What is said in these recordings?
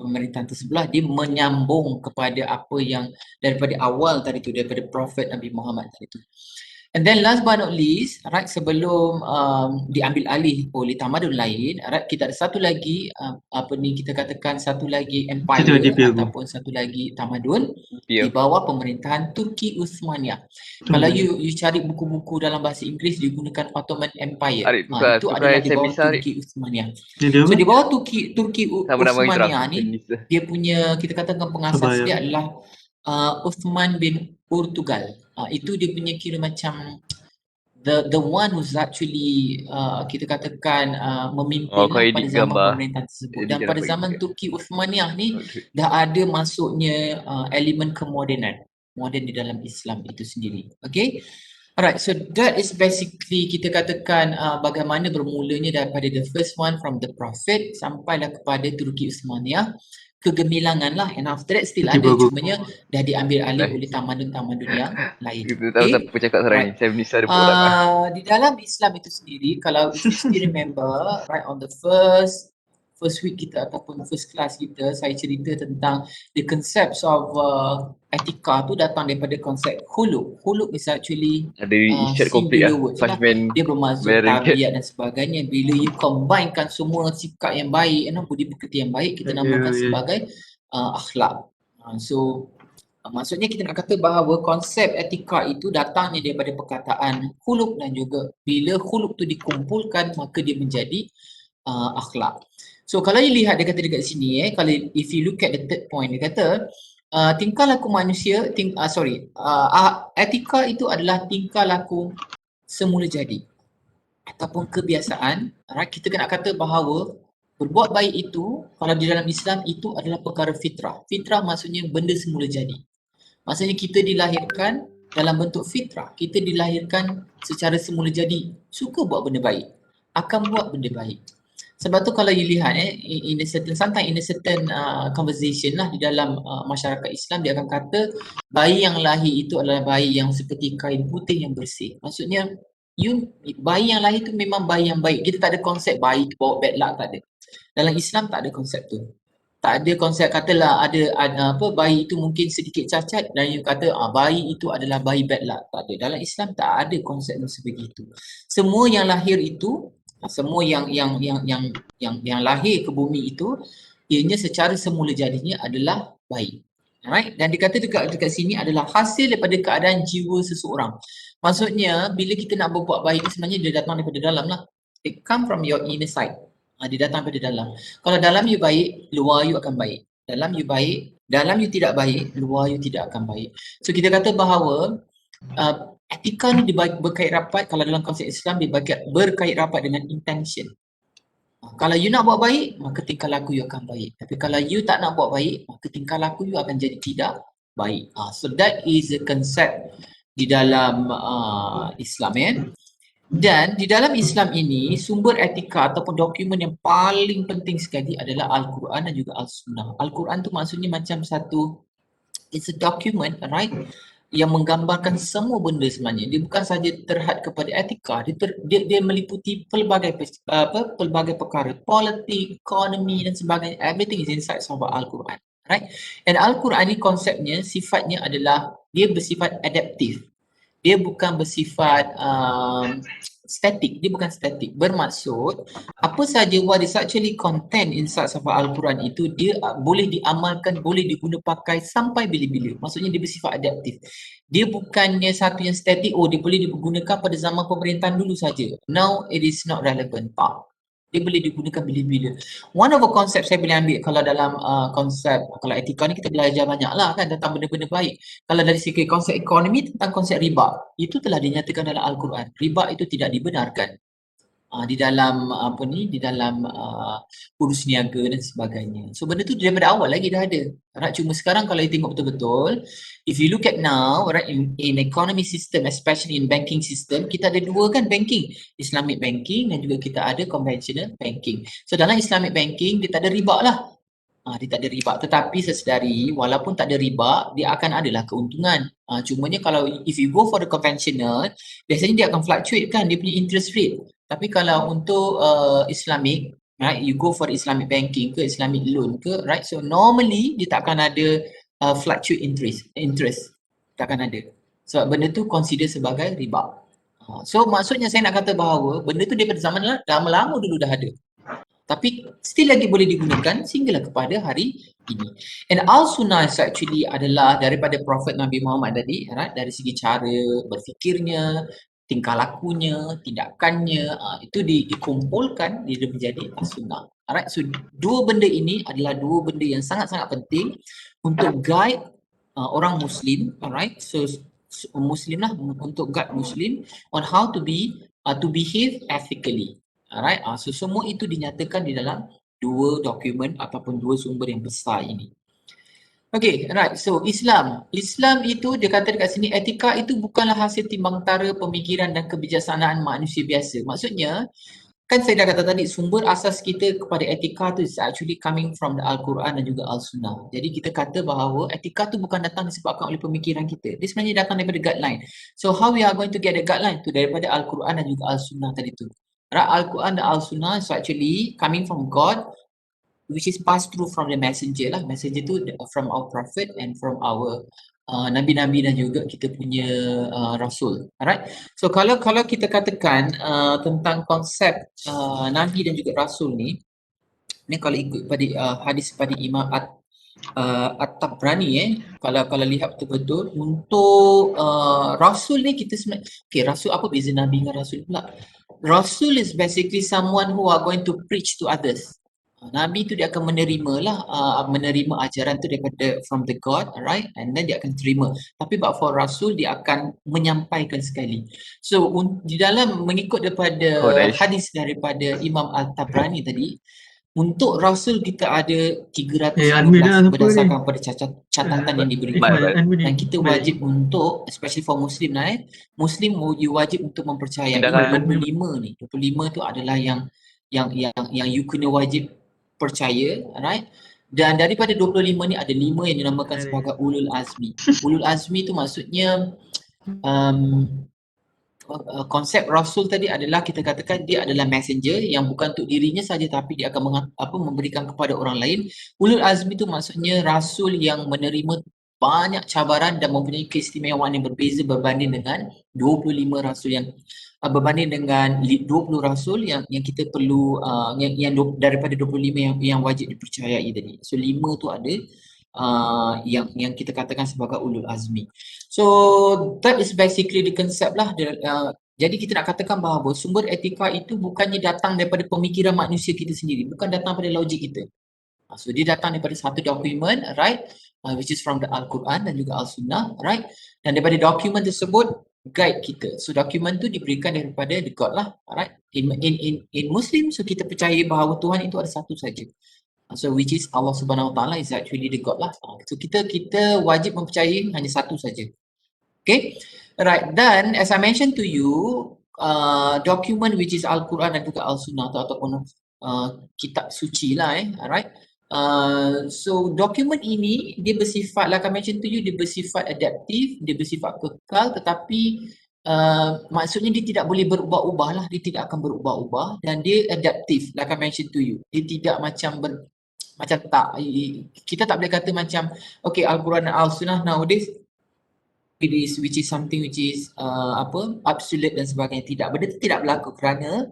pemerintahan tersebelah, dia menyambung kepada apa yang daripada awal tadi tu, daripada Prophet Nabi Muhammad tadi tu. And then last but not least, right, sebelum diambil alih oleh tamadun lain, right, kita ada satu lagi kita katakan satu lagi Satu lagi empire Pilgrim. ataupun satu lagi tamadun Ya. di bawah pemerintahan Turki Uthmaniyah. Kalau you cari buku-buku dalam bahasa Inggeris digunakan Ottoman Empire. Adik, Itu tukar adalah di Sam bawah Nisa, Adik. Turki Uthmaniyah. Ni dia So apa? di bawah Turki Sama nama Itra. Uthmaniyah Sam ni, Nisa. dia punya, kita katakan pengasas Abaya. dia adalah Uthman bin Portugal. Itu dia punya kira macam the one who's actually kita katakan memimpin Oh, kau pada edit zaman gambar. pemerintahan tersebut. Jadi Dan dia pada dapat zaman edit. Turki Uthmaniyah ni Okay. dah ada masuknya elemen kemodenan, moden di dalam Islam itu sendiri. Okay. Alright, so that is basically kita katakan bagaimana bermulanya daripada the first one from the Prophet sampailah kepada Turki Uthmaniyah, kegemilangan lah, and after that still ada, Bagus. cumanya dah diambil alih Nice. oleh tamadun-tamadun yang lain. Kita tahu siapa cakap sekarang ni. Sam Nisa ada borak lah. Di dalam Islam itu sendiri, kalau if you still remember, right, on the first week kita ataupun first class kita, saya cerita tentang the concepts of etika tu datang daripada konsep khuluq. Khuluq is actually Ada isyad komplit singular lah. words lah. Punchman. Dia bermaksud Very good. tabiat dan sebagainya. Bila you combinekan semua sikap yang baik, budi pekerti yang baik, kita namakan sebagai akhlak. So maksudnya kita nak kata bahawa konsep etika itu datangnya daripada perkataan khuluq, dan juga bila khuluq tu dikumpulkan maka dia menjadi akhlak. So kalau you lihat dia kata dekat sini kalau if you look at the third point, dia kata tingkah laku manusia, etika itu adalah tingkah laku semula jadi ataupun kebiasaan. Kita kena kata bahawa berbuat baik itu kalau di dalam Islam itu adalah perkara fitrah. Fitrah maksudnya benda semula jadi. Maksudnya kita dilahirkan dalam bentuk fitrah. Kita dilahirkan secara semula jadi suka buat benda baik, akan buat benda baik. Sebab tu kalau you lihat in a certain conversation lah di dalam masyarakat Islam, dia akan kata bayi yang lahir itu adalah bayi yang seperti kain putih yang bersih. Maksudnya bayi yang lahir tu memang bayi yang baik. Kita tak ada konsep bayi tu bawa bad luck, tak ada. Dalam Islam tak ada konsep tu. Tak ada konsep katalah ada bayi itu mungkin sedikit cacat dan you kata bayi itu adalah bayi bad luck. Tak ada. Dalam Islam tak ada konsep sebegitu. Semua yang lahir itu, semua yang lahir ke bumi itu, ianya secara semula jadinya adalah baik. Alright? Dan dikata dekat sini adalah hasil daripada keadaan jiwa seseorang. Maksudnya bila kita nak berbuat baik sebenarnya dia datang daripada dalam lah. It come from your inner side. Dia datang daripada dalam. Kalau dalam you baik, luar you akan baik. Dalam you baik, dalam you tidak baik, luar you tidak akan baik. So kita kata bahawa etika ni berkait rapat, kalau dalam konsep Islam dia berkait rapat dengan intention. Kalau you nak buat baik, maka tingkah laku you akan baik. Tapi kalau you tak nak buat baik, maka tingkah laku you akan jadi tidak baik. So that is the concept di dalam Islam. Dan di dalam Islam ini, sumber etika ataupun dokumen yang paling penting sekali adalah Al-Quran dan juga Al-Sunnah. Al-Quran tu maksudnya macam it's a document, right, yang menggambarkan semua benda sebenarnya. Dia bukan saja terhad kepada etika, dia meliputi pelbagai perkara, politik, ekonomi dan sebagainya. Everything is inside of Al-Quran, right? And Al-Quran ni konsepnya, sifatnya adalah dia bersifat adaptif. Dia bukan bersifat static, dia bukan static. Bermaksud apa saja what is actually content inside of Al-Quran itu dia boleh diamalkan, boleh diguna pakai sampai bila-bila. Maksudnya dia bersifat adaptif. Dia bukannya satu yang static, dia boleh digunakan pada zaman pemerintahan dulu saja. Now it is not relevant. Tak. Dia boleh digunakan bila-bila. One of the konsep saya boleh ambil kalau dalam konsep, kalau etika ni kita belajar banyak lah kan tentang benda-benda baik. Kalau dari segi konsep ekonomi tentang konsep riba, itu telah dinyatakan dalam Al-Quran. Riba itu tidak dibenarkan di dalam di dalam urus niaga dan sebagainya. So benda tu daripada awal lagi dah ada. Right? Cuma sekarang kalau you tengok betul-betul, if you look at now, right, in economy system, especially in banking system, kita ada dua kan banking, Islamic banking dan juga kita ada conventional banking. So dalam Islamic banking dia tak ada riba lah. Dia tak ada riba, tetapi sesedari walaupun tak ada riba, dia akan adalah keuntungan. Cumanya kalau if you go for the conventional, biasanya dia akan fluctuate kan dia punya interest rate. Tapi kalau untuk Islamic right? You go for Islamic banking ke Islamic loan ke, right? So normally dia takkan ada fluctuate interest takkan ada. Sebab benda tu consider sebagai riba. So maksudnya saya nak kata bahawa benda tu daripada zaman lama-lama dulu dah ada. Tapi still lagi boleh digunakan sehinggalah kepada hari ini. And al-sunnah actually adalah daripada Prophet Nabi Muhammad tadi, right? Dari segi cara berfikirnya, tingkah lakunya, tindakannya, itu dikumpulkan dia menjadi al-sunnah. Alright, so dua benda ini adalah dua benda yang sangat-sangat penting untuk guide orang Muslim, alright? So Muslim lah, untuk guide Muslim on how to behave ethically. Alright, so semua itu dinyatakan di dalam dua dokumen ataupun dua sumber yang besar ini. Okay, right. So Islam itu dia kata dekat sini etika itu bukanlah hasil timbang tara pemikiran dan kebijaksanaan manusia biasa. Maksudnya kan saya dah kata tadi sumber asas kita kepada etika tu is actually coming from the Al-Quran dan juga Al-Sunnah. Jadi kita kata bahawa etika tu bukan datang disebabkan oleh pemikiran kita. Dia sebenarnya datang daripada guideline. So how we are going to get the guideline tu daripada Al-Quran dan juga Al-Sunnah tadi tu. Al-Quran dan Al-Sunnah is actually coming from God, which is passed through from the messenger lah. Messenger tu from our prophet and from our nabi-nabi dan juga kita punya rasul. Alright. So kalau kita katakan tentang konsep nabi dan juga rasul ni kalau ikut pada hadis pada Imam At-Tabrani kalau lihat betul-betul untuk rasul ni kita sebenarnya rasul apa beza nabi dengan rasul pula? Rasul is basically someone who are going to preach to others. Nabi tu dia akan menerima ajaran tu daripada from the God, alright, and then dia akan terima. Tapi for Rasul dia akan menyampaikan sekali. So di dalam mengikut daripada hadis daripada Imam Al-Tabrani tadi, untuk Rasul kita ada 312 berdasarkan pada catatan yang diberikan. Dan kita wajib untuk, especially for Muslim Muslim you wajib untuk mempercayai 25 tu adalah yang you kena wajib percaya, right? Dan daripada 25 ni ada 5 yang dinamakan sebagai ulul azmi. Ulul azmi tu maksudnya konsep Rasul tadi adalah kita katakan dia adalah messenger yang bukan untuk dirinya saja tapi dia akan memberikan kepada orang lain. Ulul azmi itu maksudnya Rasul yang menerima banyak cabaran dan mempunyai keistimewaan yang berbeza berbanding dengan 25 Rasul yang berbanding dengan 20 Rasul yang kita perlu yang daripada 25 yang wajib dipercayai tadi. So 5 tu ada yang kita katakan sebagai ulul azmi. So that is basically the concept lah. Jadi kita nak katakan bahawa sumber etika itu bukannya datang daripada pemikiran manusia kita sendiri, bukan datang daripada logik kita. So dia datang daripada satu dokumen, right, which is from the Al-Quran dan juga Al-Sunnah, right, dan daripada dokumen tersebut guide kita. So dokumen tu diberikan daripada the God lah, right. In Muslim, so kita percaya bahawa Tuhan itu ada satu saja. So which is Allah Subhanahu Wa Taala is actually the God lah. So kita wajib mempercayai hanya satu saja. Okay, right. Dan as I mentioned to you, document which is Al-Quran dan juga Al-Sunnah ataupun kitab suci lah, alright. So dokumen ini dia bersifat, like I mentioned to you, dia bersifat adaptif, dia bersifat kekal, tetapi maksudnya dia tidak boleh berubah-ubah lah, dia tidak akan berubah-ubah dan dia adaptif, like I mentioned to you. Dia tidak macam kita tak boleh kata macam okay, Al-Quran dan Al-Sunnah nowadays which is something which is absolute dan sebagainya. Benda itu tidak berlaku kerana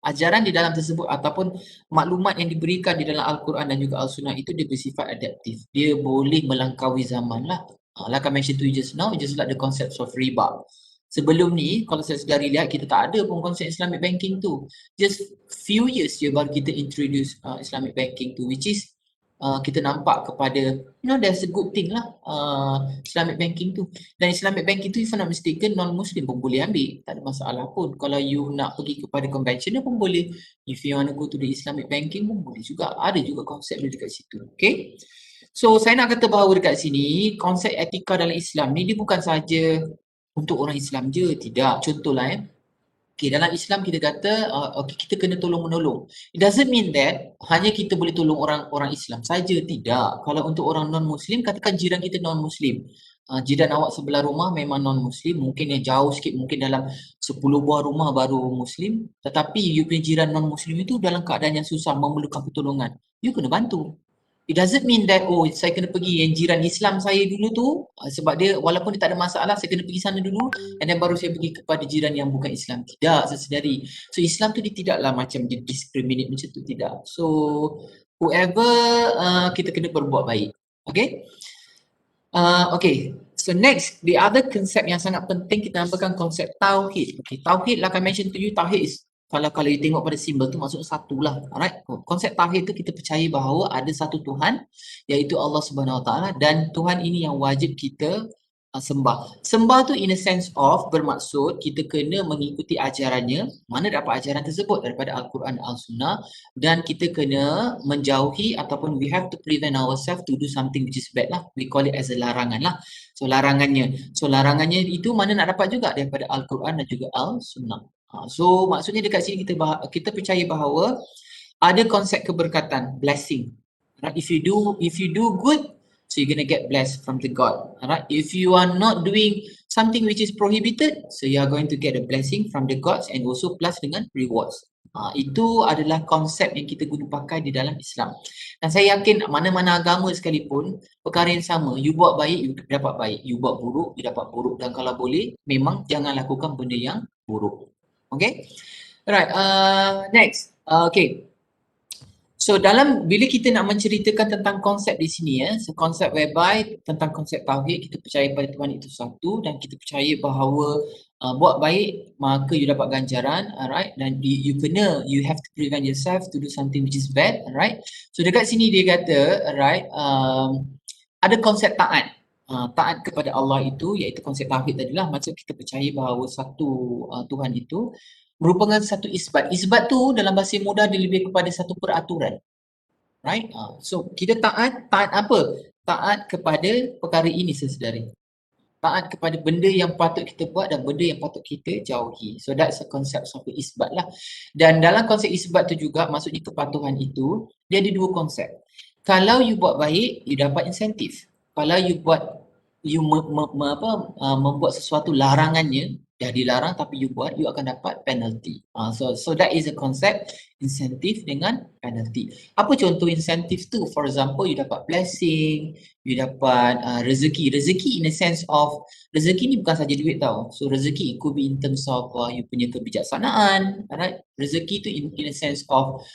ajaran di dalam tersebut ataupun maklumat yang diberikan di dalam Al-Quran dan juga Al-Sunnah itu dia bersifat adaptif. Dia boleh melangkaui zaman lah. Like I mentioned to you just now, just like the concept of riba. Sebelum ni, kalau saya sedari lihat, kita tak ada pun konsep Islamic banking tu. Just few years je baru kita introduce Islamic banking tu, which is kita nampak kepada, that's a good thing lah, Islamic banking tu. Dan Islamic banking tu, if I'm not mistaken, non-Muslim pun boleh ambil, tak ada masalah pun. Kalau you nak pergi kepada conventional pun boleh. If you want to go to the Islamic banking pun boleh juga. Ada juga konsep dia dekat situ. Okay. So saya nak kata bahawa dekat sini, konsep etika dalam Islam ni, dia bukan sahaja untuk orang Islam je. Tidak. Contohlah okay, dalam Islam kita kata kita kena tolong-menolong. It doesn't mean that hanya kita boleh tolong orang Islam saja, tidak. Kalau untuk orang non-Muslim, katakan jiran kita non-Muslim. jiran awak sebelah rumah memang non-Muslim, mungkin yang jauh sikit, mungkin dalam 10 buah rumah baru Muslim, tetapi you punya jiran non-Muslim itu dalam keadaan yang susah, memerlukan pertolongan, you kena bantu. It doesn't mean that, oh, saya kena pergi yang jiran Islam saya dulu tu, sebab dia walaupun dia tak ada masalah, saya kena pergi sana dulu, and then baru saya pergi kepada jiran yang bukan Islam. Tidak, sesedari. So Islam tu dia tidaklah macam dia discriminate macam tu, tidak. So whoever kita kena berbuat baik. Okay? Okay, so next, the other concept yang sangat penting kita namakan konsep Tauhid. Okay, Tauhid like I mentioned to you, Tauhid is, kalau you tengok pada simbol tu maksud satu lah. Alright, konsep Tauhid tu kita percaya bahawa ada satu Tuhan, iaitu Allah Subhanahu Wa Taala, dan Tuhan ini yang wajib kita sembah. Sembah tu in a sense of bermaksud kita kena mengikuti ajarannya. Mana dapat ajaran tersebut? Daripada Al-Quran, Al-Sunnah, dan kita kena menjauhi ataupun we have to prevent ourselves to do something which is bad lah. We call it as a larangan lah. So larangannya itu mana nak dapat juga? Daripada Al-Quran dan juga Al-Sunnah. So maksudnya dekat sini kita percaya bahawa ada konsep keberkatan, blessing. Right? If you do good, so you're gonna get blessed from the God. Alright. If you are not doing something which is prohibited, so you are going to get a blessing from the gods and also plus dengan rewards. Itu adalah konsep yang kita guna pakai di dalam Islam. Dan saya yakin mana-mana agama sekalipun perkara yang sama. You buat baik, you dapat baik. You buat buruk, you dapat buruk. Dan kalau boleh, memang jangan lakukan benda yang buruk. Okay. Alright. Next. Okay. So bila kita nak menceritakan tentang konsep di sini so konsep whereby tentang konsep tauhid, kita percaya pada Tuhan itu satu dan kita percaya bahawa buat baik maka you dapat ganjaran, alright, dan you have to prevent yourself to do something which is bad, alright. So dekat sini dia kata, alright, ada konsep taat. Taat kepada Allah itu iaitu konsep tauhid tadilah, maksud kita percaya bahawa satu Tuhan itu merupakan satu isbat. Isbat tu dalam bahasa mudah dia lebih kepada satu peraturan. Right? So kita taat apa? Taat kepada perkara ini sesedari. Taat kepada benda yang patut kita buat dan benda yang patut kita jauhi. So that's a concept of isbat lah. Dan dalam konsep isbat tu juga maksudnya kepatuhan itu dia ada dua konsep. Kalau you buat baik, you dapat insentif. Kalau you membuat sesuatu larangannya, dah dilarang tapi you buat, you akan dapat penalty. So that is a concept, insentif dengan penalty. Apa contoh insentif tu? For example, you dapat blessing, you dapat rezeki. Rezeki in a sense of, rezeki ni bukan saja duit tau. So rezeki it could be in terms of you punya kebijaksanaan, alright? Rezeki tu in a sense of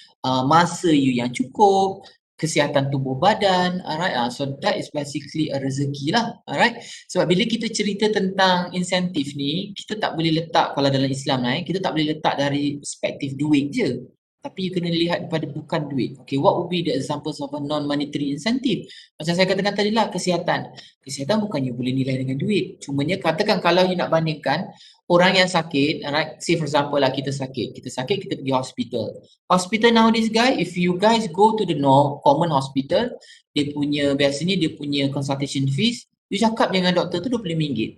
masa you yang cukup, kesihatan tubuh badan, alright. So that is basically a rezeki lah, alright. Sebab bila kita cerita tentang insentif ni, kita tak boleh letak, kalau dalam Islam lah kita tak boleh letak dari perspektif duit je. Tapi you kena lihat daripada bukan duit. Okay, what would be the examples of a non-monetary incentive? Macam saya katakan tadi lah, kesihatan. Kesihatan bukan you boleh nilai dengan duit. Cumanya katakan kalau you nak bandingkan, orang yang sakit, alright, say for example lah kita sakit, kita pergi hospital. Hospital nowadays guys, if you guys go to the common hospital, biasanya dia punya consultation fees, you cakap dengan doktor tu RM25.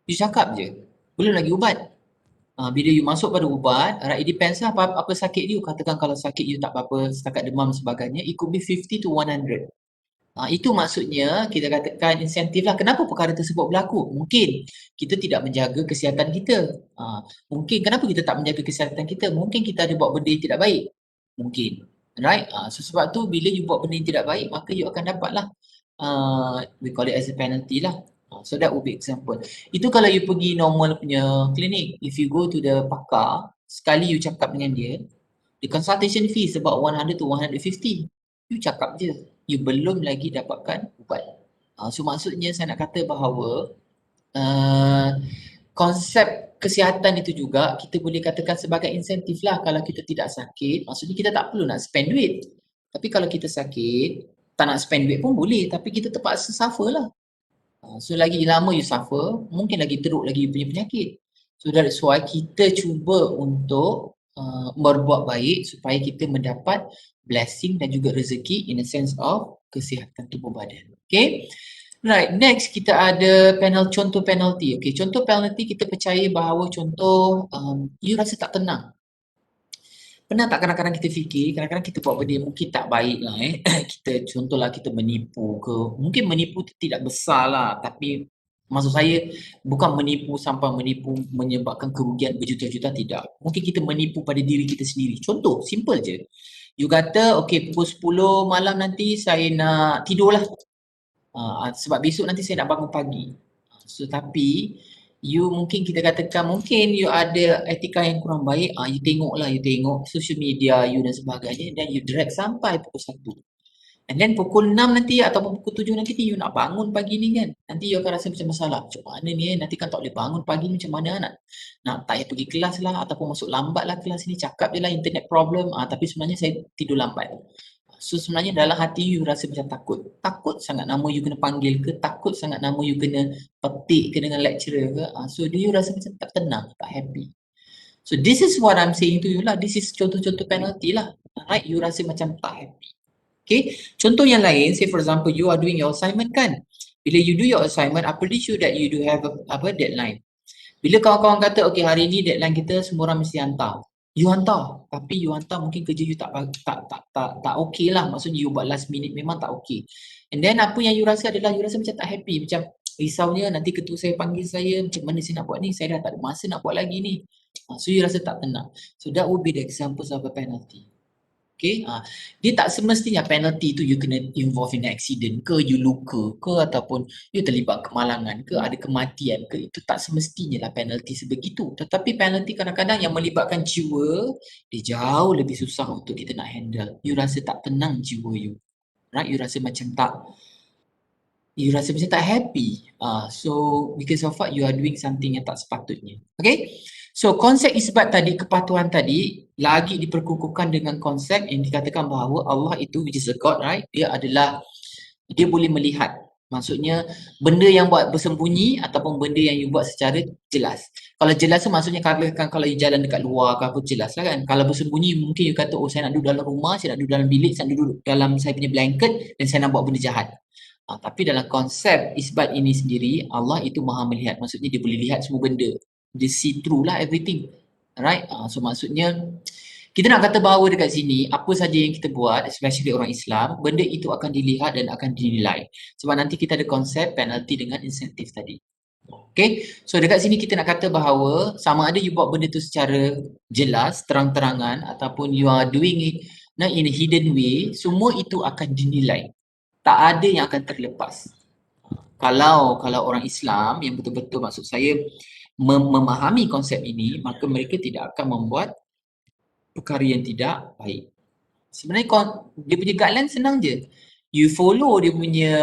You cakap je, belum lagi ubat. Bila you masuk pada ubat, it depends lah apa sakit you. Katakan kalau sakit you tak apa-apa, setakat demam sebagainya, it could be 50 to 100. Itu maksudnya kita katakan insentif lah. Kenapa perkara tersebut berlaku? Mungkin kita tidak menjaga kesihatan kita. Mungkin kenapa kita tak menjaga kesihatan kita? Mungkin kita ada buat benda yang tidak baik. Mungkin. Right? So sebab tu bila you buat benda yang tidak baik, maka you akan dapat lah. We call it as a penalty lah. So that would be example. Itu kalau you pergi normal punya klinik. If you go to the pakar, sekali you cakap dengan dia, the consultation fee is about 100 to 150. You cakap je. You belum lagi dapatkan ubat. So maksudnya saya nak kata bahawa konsep kesihatan itu juga kita boleh katakan sebagai insentif lah. Kalau kita tidak sakit, maksudnya kita tak perlu nak spend duit. Tapi kalau kita sakit, tak nak spend duit pun boleh. Tapi kita terpaksa suffer lah. So lagi lama you suffer, mungkin lagi teruk lagi you punya penyakit. So that's why kita cuba untuk berbuat baik supaya kita mendapat blessing dan juga rezeki in a sense of kesihatan tubuh badan. Okay. Right, next kita ada contoh penalty. Okay, contoh penalty kita percaya bahawa contoh you rasa tak tenang. Pernah tak kadang-kadang kita fikir, kadang-kadang kita buat benda yang mungkin tak baik lah kita contohlah kita menipu ke, mungkin menipu tu tidak besar lah, tapi maksud saya bukan menipu sampai menipu menyebabkan kerugian berjuta-juta, tidak. Mungkin kita menipu pada diri kita sendiri. Contoh, simple je. You kata, okay, pukul 10 malam nanti saya nak tidur lah. Sebab besok nanti saya nak bangun pagi. So, tapi you mungkin kita katakan mungkin you ada etika yang kurang baik, you tengok social media you dan sebagainya, dan you drag sampai pukul 1. And then pukul 6 nanti ataupun pukul 7 nanti you nak bangun pagi ni kan. Nanti you akan rasa macam masalah. Macam mana ni nanti kan tak boleh bangun pagi ni, macam mana nak tak payah pergi kelas lah ataupun masuk lambat lah kelas ni, cakap je lah internet problem, tapi sebenarnya saya tidur lambat. So sebenarnya dalam hati you rasa macam takut. Takut sangat nama you kena panggil ke, takut sangat nama you kena petik ke dengan lecturer ke. So do you rasa macam tak tenang, tak happy. So this is what I'm saying to you lah. This is contoh-contoh penalty lah. Right? You rasa macam tak happy. Okay. Contoh yang lain, say for example you are doing your assignment kan. Bila you do your assignment, I'm pretty sure that you do have a deadline. Bila kawan-kawan kata, okay hari ni deadline kita semua orang mesti hantar. You hantar, tapi you hantar mungkin kerja you tak okay lah. Maksudnya you buat last minute memang tak okay. And then apa yang you rasa adalah you rasa macam tak happy, macam risaunya nanti ketua saya panggil saya, macam mana saya nak buat ni, saya dah tak ada masa nak buat lagi ni. So you rasa tak tenang. So that would be the examples of a penalty. Okay, dia tak semestinya penalty tu you kena involve in accident ke, you luka ke, ataupun you terlibat kemalangan ke, ada kematian ke, itu tak semestinya lah penalty sebegitu. Tetapi penalty kadang-kadang yang melibatkan jiwa, dia jauh lebih susah untuk kita nak handle. You rasa tak tenang jiwa you, right? You rasa macam tak happy. So because of what you are doing something yang tak sepatutnya. Okay, so konsep isbat tadi, kepatuhan tadi lagi diperkukuhkan dengan konsep yang dikatakan bahawa Allah itu, which is a God, right? Dia boleh melihat. Maksudnya benda yang buat bersembunyi ataupun benda yang you buat secara jelas. Kalau jelas tu maksudnya kalau you jalan dekat luar ke apa, jelas lah kan. Kalau bersembunyi mungkin you kata, oh saya nak duduk dalam rumah, saya nak duduk dalam bilik, saya nak duduk dalam saya punya blanket dan saya nak buat benda jahat. Tapi dalam konsep isbat ini sendiri, Allah itu maha melihat. Maksudnya dia boleh lihat semua benda. Dia see through lah everything. Alright? So maksudnya, kita nak kata bahawa dekat sini, apa saja yang kita buat, especially orang Islam, benda itu akan dilihat dan akan dinilai. Sebab nanti kita ada konsep penalty dengan insentif tadi. Okay? So dekat sini kita nak kata bahawa, sama ada you buat benda tu secara jelas, terang-terangan, ataupun you are doing it in a hidden way, semua itu akan dinilai. Tak ada yang akan terlepas. Kalau orang Islam yang betul-betul, maksud saya, memahami konsep ini, maka mereka tidak akan membuat perkara yang tidak baik. Sebenarnya dia punya guideline senang je. You follow dia punya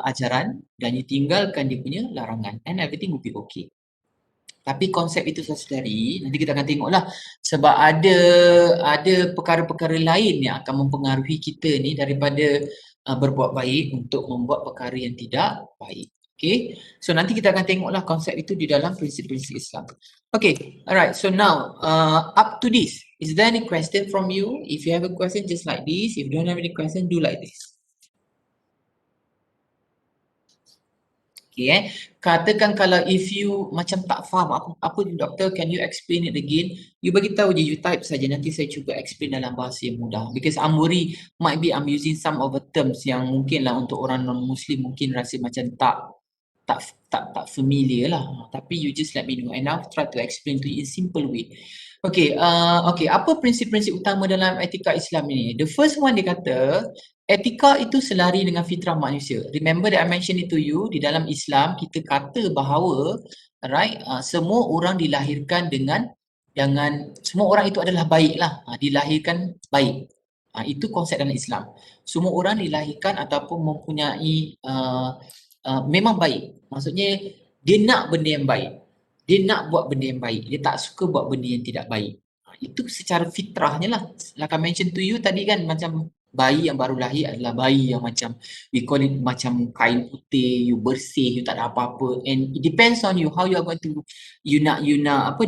ajaran dan you tinggalkan dia punya larangan, and everything will be okay. Tapi konsep itu sendiri nanti kita akan tengoklah, sebab ada perkara-perkara lain yang akan mempengaruhi kita ni daripada berbuat baik untuk membuat perkara yang tidak baik. Okay, so nanti kita akan tengoklah konsep itu di dalam prinsip-prinsip Islam. Okay, alright. So now up to this, is there any question from you? If you have a question, just like this. If you don't have any question, do like this. Okay, katakan kalau if you macam tak faham apa ni doktor, can you explain it again? You bagi tahu je, you type saja, nanti saya cuba explain dalam bahasa yang mudah. Because I'm worried might be I'm using some of the terms yang mungkin lah untuk orang non-Muslim mungkin rasa macam tak familiar lah. Tapi you just let me know and I'll try to explain to you in simple way. Okay, apa prinsip-prinsip utama dalam etika Islam ini? The first one dia kata, etika itu selari dengan fitrah manusia. Remember that I mentioned it to you, di dalam Islam kita kata bahawa semua orang dilahirkan dengan semua orang itu adalah baik lah, dilahirkan baik. Itu konsep dalam Islam. Semua orang dilahirkan ataupun mempunyai memang baik. Maksudnya dia nak benda yang baik. Dia nak buat benda yang baik. Dia tak suka buat benda yang tidak baik. Itu secara fitrahnya lah. Like I mentioned to you tadi kan, macam bayi yang baru lahir adalah bayi yang macam, we call it macam kain putih, you bersih, you tak ada apa-apa. And it depends on you, how you are going to, you nak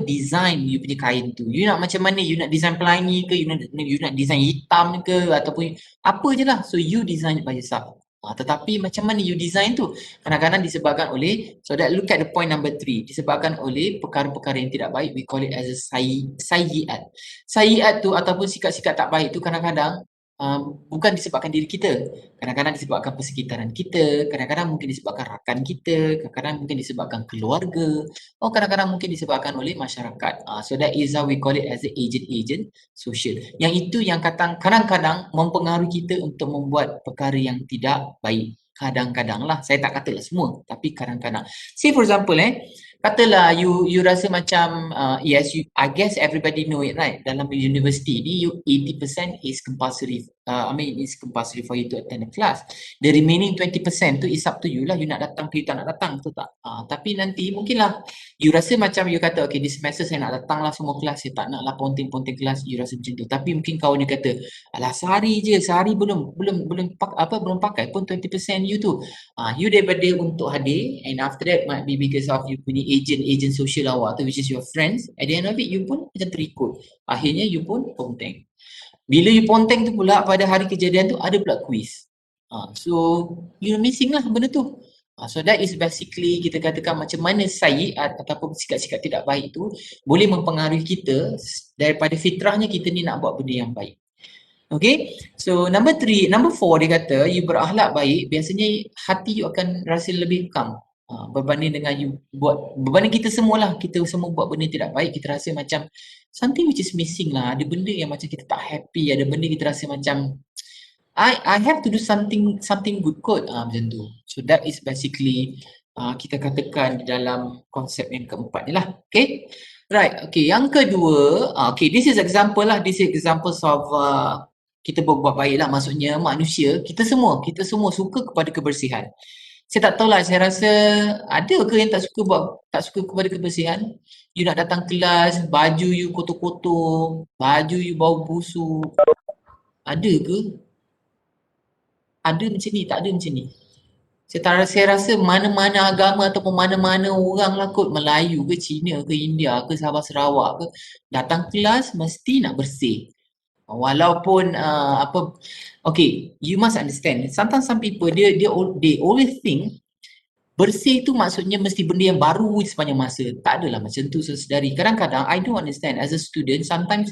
design you punya kain tu. You nak macam mana, you nak design pelangi ke, you nak design hitam ke, ataupun apa je lah. So you design it by yourself. Tetapi macam mana you design tu? Kadang-kadang disebabkan oleh, so that look at the point number 3, disebabkan oleh perkara-perkara yang tidak baik, we call it as a sayyiat. Sayyiat tu ataupun sikap-sikap tak baik tu kadang-kadang bukan disebabkan diri kita. Kadang-kadang disebabkan persekitaran kita, kadang-kadang mungkin disebabkan rakan kita, kadang-kadang mungkin disebabkan keluarga, kadang-kadang mungkin disebabkan oleh masyarakat. So that is how we call it as a agent-agent social. Yang itu yang kadang-kadang mempengaruhi kita untuk membuat perkara yang tidak baik. Kadang-kadang lah, saya tak katalah semua, tapi kadang-kadang. Say for example katalah you rasa macam yes, I guess everybody know it, right? Dalam university ni, 80% is compulsory. It's compulsory for you to attend the class. The remaining 20% tu is up to you lah, you nak datang ke you tak nak datang, betul tak? Tapi nanti mungkinlah you rasa macam you kata, okay, this semester saya nak datang lah semua kelas, saya tak nak lah ponting-ponting kelas, you rasa macam tu. Tapi mungkin kawan dia kata, alah sehari belum pakai pun 20% you tu. You daripada untuk hadir, and after that might be because of you punya agent social awak tu, which is your friends, at the end of it you pun macam terikut. Akhirnya you pun ponteng. Bila you ponteng tu pula, pada hari kejadian tu ada pula quiz. So you missing lah benda tu. So that is basically kita katakan macam mana sayyiat ataupun sikap-sikap tidak baik tu boleh mempengaruhi kita daripada fitrahnya kita ni nak buat benda yang baik. Okay, so number 4 dia kata you berakhlak baik, biasanya hati you akan rasa lebih calm berbanding dengan you buat, berbanding kita semualah, kita semua buat benda tidak baik, kita rasa macam something which is missing lah, ada benda yang macam kita tak happy, ada benda kita rasa macam I have to do something good kot, macam tu. So that is basically kita katakan di dalam konsep yang keempat ni lah. Okay, right. Okay, yang kedua, okay, this is example lah, this is examples of kita berbuat baik lah, maksudnya manusia, kita semua suka kepada kebersihan. Saya tak tahu lah, saya rasa ada ke yang tak suka kepada kebersihan? You nak datang kelas, baju you kotor-kotor, baju you bau busuk, ada ke? Ada macam ni, tak ada macam ni. Saya rasa mana-mana agama ataupun mana-mana orang lah kot, Melayu ke, Cina ke, India ke, Sabah Sarawak ke, datang kelas mesti nak bersih. Walaupun okay, you must understand, sometimes some people they always think bersih tu maksudnya mesti benda yang baru sepanjang masa. Tak adalah macam tu sesedari. Kadang-kadang I do understand as a student, sometimes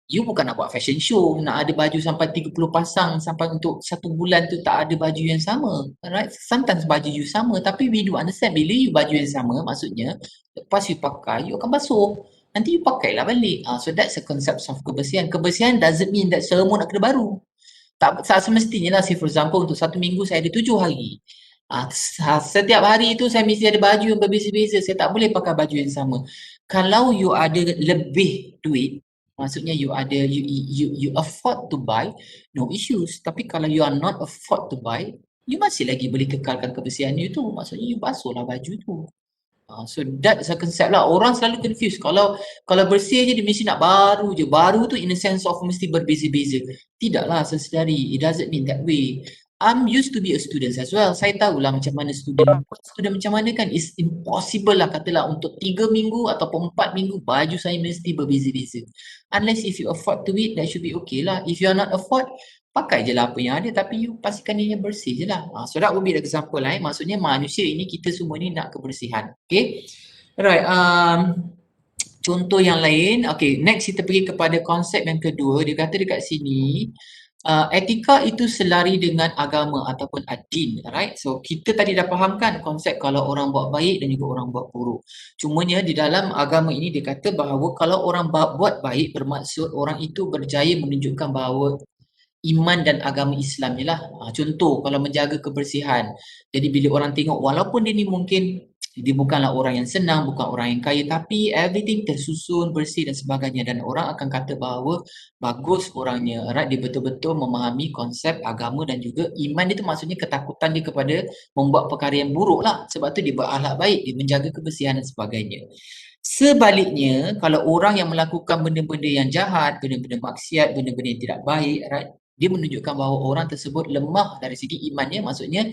you bukan nak buat fashion show, nak ada baju sampai 30 pasang sampai untuk 1 bulan tu tak ada baju yang sama. Alright, sometimes baju you sama, tapi we do understand bila you baju yang sama, maksudnya lepas you pakai, you akan basuh. Nanti you pakailah balik. So that's the concept of kebersihan. Kebersihan doesn't mean that semua nak kena baru. Tak semestinya lah, say for example untuk 1 minggu saya ada 7 hari. Setiap hari tu saya mesti ada baju yang berbeza-beza. Saya tak boleh pakai baju yang sama. Kalau you ada lebih duit, maksudnya you afford to buy, no issues. Tapi kalau you are not afford to buy, you masih lagi boleh kekalkan kebersihan you tu. Maksudnya you basuhlah baju tu. So that's a concept lah. Orang selalu confuse. Kalau bersih je dia mesti nak baru je. Baru tu in a sense of mesti berbeza-beza. Tidaklah sesedari. It doesn't mean that way. I'm used to be a student as well. Saya tahulah macam mana student macam mana kan. It's impossible lah katalah untuk 3 minggu ataupun 4 minggu baju saya mesti berbeza-beza. Unless if you afford to it, that should be okay lah. If you are not afford, pakai je lah apa yang ada, tapi you pastikan dia bersih je lah. So that would be the example lah. Maksudnya manusia ini, kita semua ni nak kebersihan. Okay. Alright. Contoh yang lain. Okay, next kita pergi kepada konsep yang kedua. Dia kata dekat sini, etika itu selari dengan agama ataupun ad-din, right? So kita tadi dah fahamkan konsep kalau orang buat baik dan juga orang buat buruk. Cumanya di dalam agama ini dia kata bahawa kalau orang buat baik bermaksud orang itu berjaya menunjukkan bahawa iman dan agama Islam ni lah. Contoh kalau menjaga kebersihan. Jadi bila orang tengok walaupun dia ni mungkin dia bukanlah orang yang senang, bukan orang yang kaya, tapi everything tersusun, bersih dan sebagainya, dan orang akan kata bahawa bagus orangnya, right? Dia betul-betul memahami konsep agama dan juga iman dia tu maksudnya ketakutan dia kepada membuat perkara yang buruk lah. Sebab tu dia berakhlak baik, dia menjaga kebersihan dan sebagainya. Sebaliknya, kalau orang yang melakukan benda-benda yang jahat, benda-benda maksiat, benda-benda yang tidak baik, right? Dia menunjukkan bahawa orang tersebut lemah dari segi imannya, maksudnya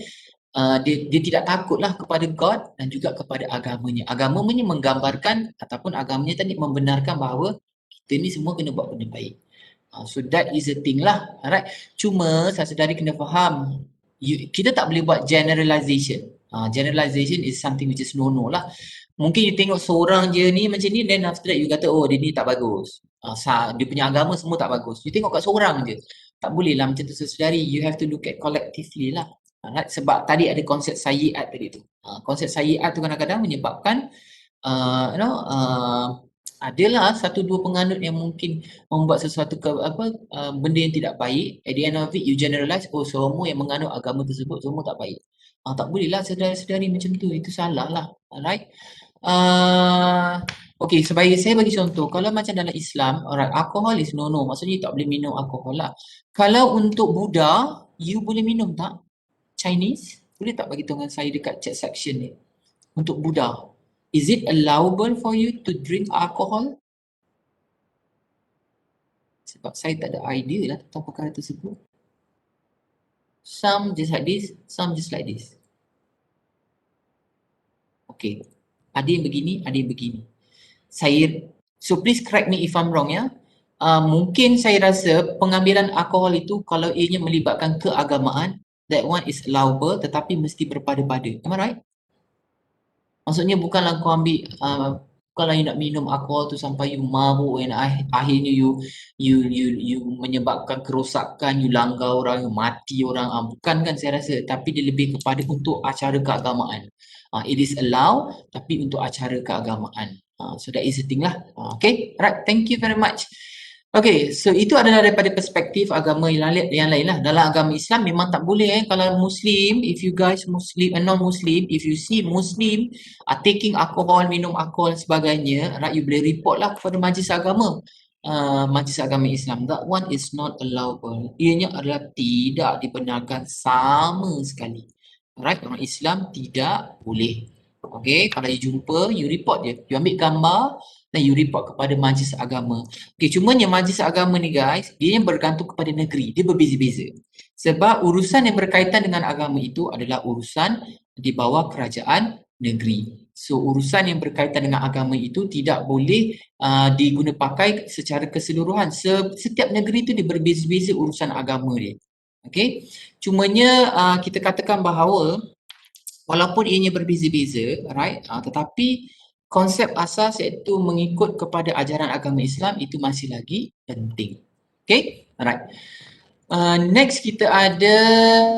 dia tidak takutlah kepada God dan juga kepada agamanya. Agamanya menggambarkan ataupun agamanya tadi membenarkan bahawa kita ni semua kena buat benda baik. So that is the thing lah. Alright. Cuma saya sedari kena faham, kita tak boleh buat generalization. Generalization is something which is no lah. Mungkin you tengok seorang je ni macam ni, then after that you kata, oh dia ni tak bagus. Dia punya agama semua tak bagus. You tengok kat seorang je. Tak boleh lah macam tu sesedari. You have to look at collectively lah. Right? Sebab tadi ada konsep sayyiat tadi tu. Konsep sayyiat tu kadang-kadang menyebabkan adalah satu dua penganut yang mungkin membuat sesuatu benda yang tidak baik. At the end of it, you generalize, oh semua yang menganut agama tersebut semua tak baik. Tak boleh lah sedari-sedari macam tu. Itu salah lah. Alright. Okay, sebagai saya bagi contoh, kalau macam dalam Islam, alright, alcohol is no. Maksudnya you tak boleh minum alcohol lah. Kalau untuk Buddha, you boleh minum tak? Chinese? Boleh tak bagi tahu dengan saya dekat chat section ni? Untuk Buddha, is it allowable for you to drink alcohol? Sebab saya tak ada idea lah tentang perkara tersebut. Some just like this, some just like this. Okay. Ada yang begini, ada yang begini. So please correct me if I'm wrong ya. Mungkin saya rasa pengambilan alkohol itu kalau ianya melibatkan keagamaan, that one is allowable tetapi mesti berpada-pada. Am I right? Maksudnya bukanlah kau ambil, bukanlah you nak minum alkohol tu sampai you mabuk dan akhirnya you menyebabkan kerosakan, you langgar orang, you mati orang. Bukan kan saya rasa, tapi dia lebih kepada untuk acara keagamaan. It is allowed tapi untuk acara keagamaan. So that is the thing lah. Okay, right, thank you very much. Okay, so itu adalah daripada perspektif agama yang lain lah. Dalam agama Islam memang tak boleh kalau Muslim, if you guys Muslim and non-Muslim, if you see Muslim taking alcohol, minum alkohol dan sebagainya, right, you boleh report lah kepada majlis agama. Majlis agama Islam. That one is not allowable. Ianya adalah tidak dibenarkan sama sekali. Alright, orang Islam tidak boleh. Okay, kalau you jumpa, you report je. You ambil gambar dan you report kepada majlis agama. Okay, cumanya majlis agama ni guys, dia yang bergantung kepada negeri. Dia berbeza-beza. Sebab urusan yang berkaitan dengan agama itu adalah urusan di bawah kerajaan negeri. So, urusan yang berkaitan dengan agama itu tidak boleh diguna pakai secara keseluruhan. Setiap negeri itu dia berbeza-beza urusan agama dia. Okay, cumanya kita katakan bahawa walaupun ianya berbeza-beza, right, tetapi konsep asas iaitu mengikut kepada ajaran agama Islam itu masih lagi penting. Okay, alright. Next kita ada,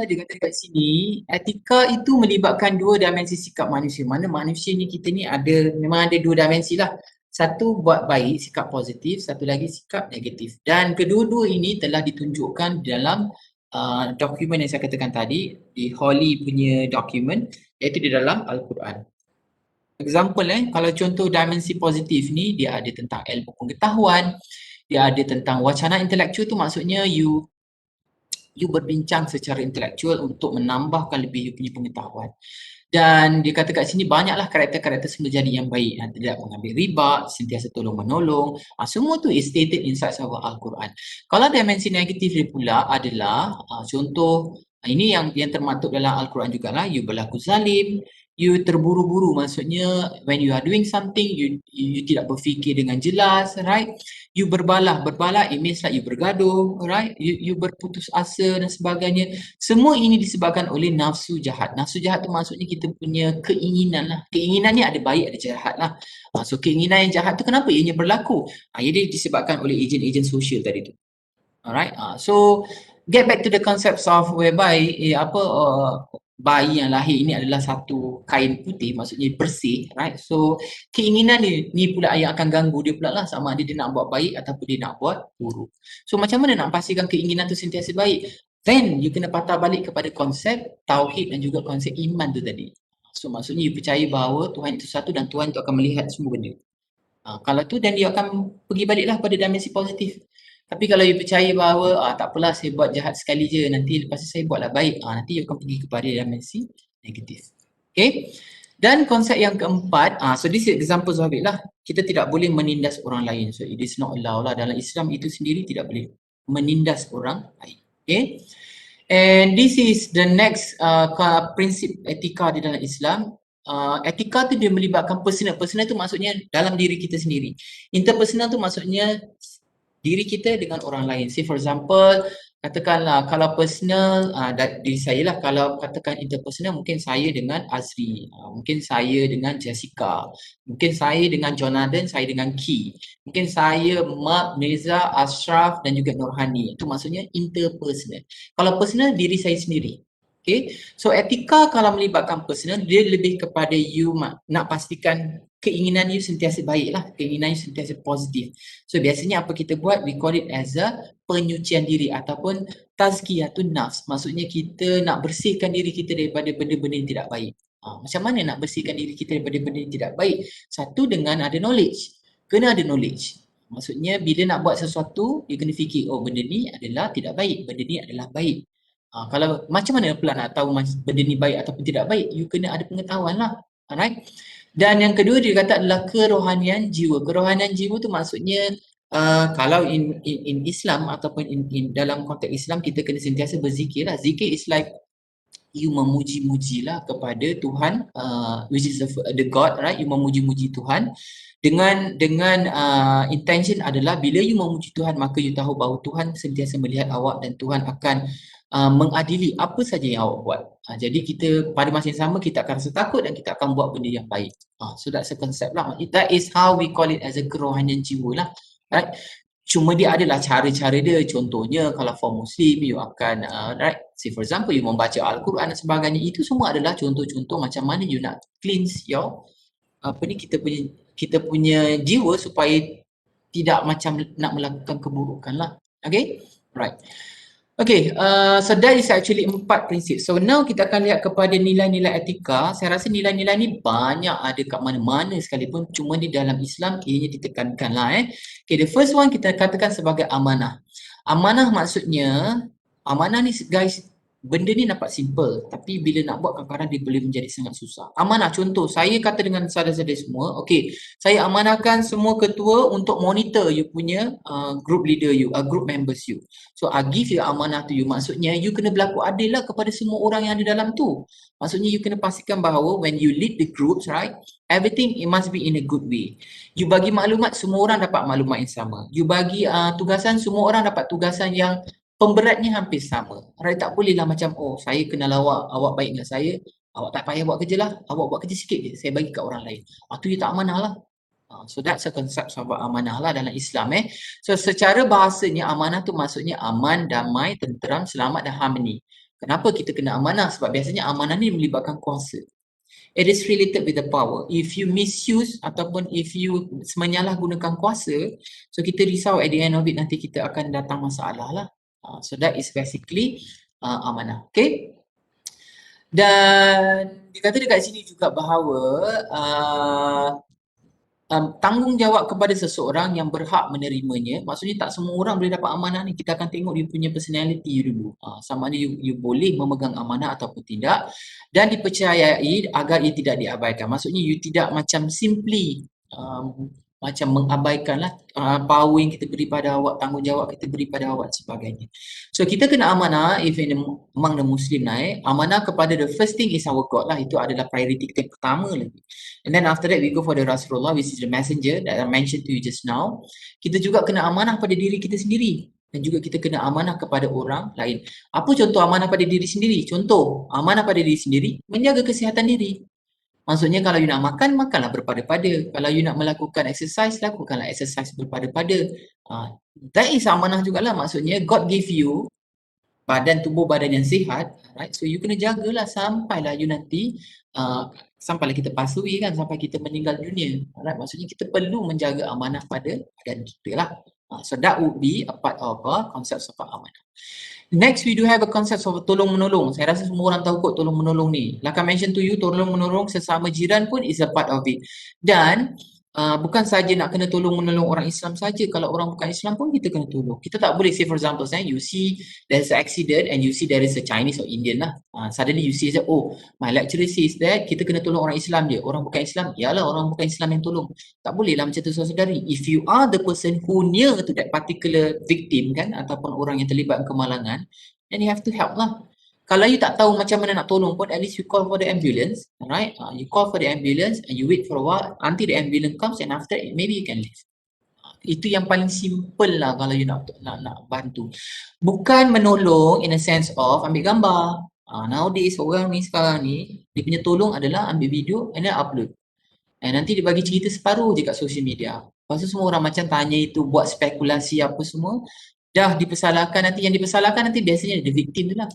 dia kata kat sini, etika itu melibatkan dua dimensi sikap manusia. Mana manusia ni kita ni memang ada dua dimensi lah. Satu buat baik, sikap positif, satu lagi sikap negatif. Dan kedua-dua ini telah ditunjukkan dalam dokumen yang saya katakan tadi, di Holy punya dokumen, iaitu di dalam Al-Quran. Example kalau contoh dimensi positif ni, dia ada tentang ilmu pengetahuan, dia ada tentang wacana intelektual tu, maksudnya you berbincang secara intelektual untuk menambahkan lebih you punya pengetahuan. Dan dia kata kat sini banyaklah karakter-karakter semula jadi yang baik. Tidak mengambil riba, sentiasa tolong menolong. Semua tu is stated inside Al-Quran. Kalau dimensi negatif dia pula adalah contoh, ini yang termaktub dalam Al-Quran jugalah, you berlaku zalim, you terburu-buru, maksudnya when you are doing something, you tidak berfikir dengan jelas, right? You berbalah it means like you bergaduh, right? You berputus asa dan sebagainya. Semua ini disebabkan oleh nafsu jahat. Nafsu jahat tu maksudnya kita punya keinginan lah. Keinginan ni ada baik, ada jahat lah. So keinginan yang jahat tu kenapa ianya berlaku? Ia disebabkan oleh ejen-ejen sosial tadi tu. Alright, so get back to the concepts of whereby bayi yang lahir ini adalah satu kain putih, maksudnya bersih, right? So keinginan ni pula yang akan ganggu dia pula lah, sama ada dia nak buat baik ataupun dia nak buat buruk. So macam mana nak pastikan keinginan tu sentiasa baik? Then you kena patah balik kepada konsep tauhid dan juga konsep iman tu tadi. So maksudnya you percaya bahawa Tuhan itu satu dan Tuhan itu akan melihat semua benda. Kalau tu, dan dia akan pergi baliklah pada dimensi positif. Tapi kalau you percaya bahawa tak apalah, saya buat jahat sekali je, nanti lepas tu saya buatlah baik, nanti you akan pergi kepada dimensi negatif. Okay, dan konsep yang keempat, so this is example Zahid lah, kita tidak boleh menindas orang lain. So it is not allowed lah, dalam Islam itu sendiri tidak boleh menindas orang lain. Okay, and this is the next prinsip etika di dalam Islam. Etika tu dia melibatkan personal. Personal tu maksudnya dalam diri kita sendiri. Interpersonal tu maksudnya diri kita dengan orang lain. Say for example, Katakanlah kalau personal diri saya lah, kalau katakan interpersonal mungkin saya dengan Azri, mungkin saya dengan Jessica, mungkin saya dengan Jonathan, saya dengan Ki, mungkin saya Mark, Mirza, Ashraf dan juga Nurhani. Itu maksudnya interpersonal. Kalau personal diri saya sendiri. Okay, so etika kalau melibatkan personal dia lebih kepada you nak pastikan keinginan you sentiasa baik lah, keinginan you sentiasa positif. So biasanya apa kita buat, we call it as a penyucian diri ataupun tazkiyatun nafs. Maksudnya kita nak bersihkan diri kita daripada benda-benda yang tidak baik. Macam mana nak bersihkan diri kita daripada benda yang tidak baik? Satu, dengan ada knowledge. Kena ada knowledge. Maksudnya bila nak buat sesuatu, you kena fikir, oh benda ni adalah tidak baik, benda ni adalah baik. Kalau macam mana pula nak tahu benda ni baik ataupun tidak baik? You kena ada pengetahuan lah. Alright? Dan yang kedua dia kata adalah kerohanian jiwa. Kerohanian jiwa tu maksudnya kalau in Islam ataupun in dalam konteks Islam kita kena sentiasa berzikir lah. Zikir is like you memuji-mujilah kepada Tuhan, which is the God, right? You memuji-muji Tuhan dengan intention adalah bila you memuji Tuhan maka you tahu bahawa Tuhan sentiasa melihat awak dan Tuhan akan mengadili apa saja yang awak buat. Jadi kita pada masa yang sama kita akan rasa takut dan kita akan buat benda yang baik. So that's a concept lah. That is how we call it as a kerohanian jiwa lah. Right? Cuma dia adalah cara-cara dia. Contohnya kalau for Muslim you akan right, say for example you membaca Al-Quran dan sebagainya. Itu semua adalah contoh-contoh macam mana you nak cleanse your kita punya jiwa supaya tidak macam nak melakukan keburukan lah. Okay? Right. Okay, so that is actually 4 prinsip. So now kita akan lihat kepada nilai-nilai etika. Saya rasa nilai-nilai ni banyak ada kat mana-mana sekalipun, cuma di dalam Islam ianya ditekankan lah. Okay, the first one kita katakan sebagai amanah. Amanah maksudnya, amanah ni guys, benda ni nampak simple, tapi bila nak buat kadang-kadang dia boleh menjadi sangat susah. Amanah, contoh, saya kata dengan saudara-saudara semua, okay, saya amanahkan semua ketua untuk monitor you punya group leader you, group members you. So I give you amanah to you, maksudnya you kena berlaku adil lah kepada semua orang yang ada dalam tu. Maksudnya you kena pastikan bahawa when you lead the groups, right, everything it must be in a good way. You bagi maklumat, semua orang dapat maklumat yang sama. You bagi tugasan, semua orang dapat tugasan yang pemberatnya hampir sama. Right, tak bolehlah macam, oh saya kenal awak baik dengan saya, awak tak payah buat kerja lah, awak buat kerja sikit je, saya bagi kat orang lain. Tu you tak amanah lah. So that's a concept of amanah lah dalam Islam. So secara bahasanya amanah tu maksudnya aman, damai, tenteram, selamat dan harmoni. Kenapa kita kena amanah? Sebab biasanya amanah ni melibatkan kuasa. It is related with the power. If you misuse ataupun if you menyalahgunakan kuasa, so kita risau at the end of it nanti kita akan datang masalah lah. So that is basically amanah. Okay. Dan dikata dekat sini juga bahawa tanggungjawab kepada seseorang yang berhak menerimanya. Maksudnya tak semua orang boleh dapat amanah ni. Kita akan tengok dia punya personality dulu. Sama ada you boleh memegang amanah ataupun tidak. Dan dipercayai agar ia tidak diabaikan. Maksudnya you tidak macam simply macam mengabaikanlah power yang kita beri pada awak, tanggungjawab kita beri pada awak sebagainya. So kita kena amanah if in among the Muslim amanah kepada the first thing is our God lah. Itu adalah priority kita yang pertama lagi. And then after that we go for the Rasulullah, which is the messenger that I mentioned to you just now. Kita juga kena amanah pada diri kita sendiri. Dan juga kita kena amanah kepada orang lain. Apa contoh amanah pada diri sendiri? Contoh amanah pada diri sendiri, menjaga kesihatan diri. Maksudnya kalau you nak makan, makanlah berpada-pada. Kalau you nak melakukan exercise, lakukanlah exercise berpada-pada. That is amanah jugalah. Maksudnya God give you tubuh badan yang sihat, right? So you kena jagalah sampailah you nanti sampailah kita pasui kan, sampai kita meninggal dunia. Right? Maksudnya kita perlu menjaga amanah pada badan kita lah. So that would be a part of concept of amanah. Next, we do have a concept of tolong-menolong. Saya rasa semua orang tahu kot tolong-menolong ni. Like I mentioned to you, tolong-menolong sesama jiran pun is a part of it. Dan bukan saja nak kena tolong-menolong orang Islam saja. Kalau orang bukan Islam pun kita kena tolong. Kita tak boleh say for example, you see there's an accident and you see there is a Chinese or Indian lah. Suddenly you see that, oh, my lecturer says that kita kena tolong orang Islam je. Orang bukan Islam, yalah orang bukan Islam yang tolong. Tak boleh lah macam tu saudari. If you are the person who near to that particular victim kan, ataupun orang yang terlibat kemalangan, then you have to help lah. Kalau you tak tahu macam mana nak tolong pun, at least you call for the ambulance, right? You call for the ambulance and you wait for a while until the ambulance comes and after it, maybe you can leave. Itu yang paling simple lah kalau you nak bantu. Bukan menolong in a sense of ambil gambar. Nowadays orang ni sekarang ni dia punya tolong adalah ambil video and then upload. Nanti dia bagi cerita separuh je kat social media. Lepas tu semua orang macam tanya itu, buat spekulasi apa semua. Dah dipersalahkan nanti, yang dipersalahkan nanti biasanya the victim tu lah.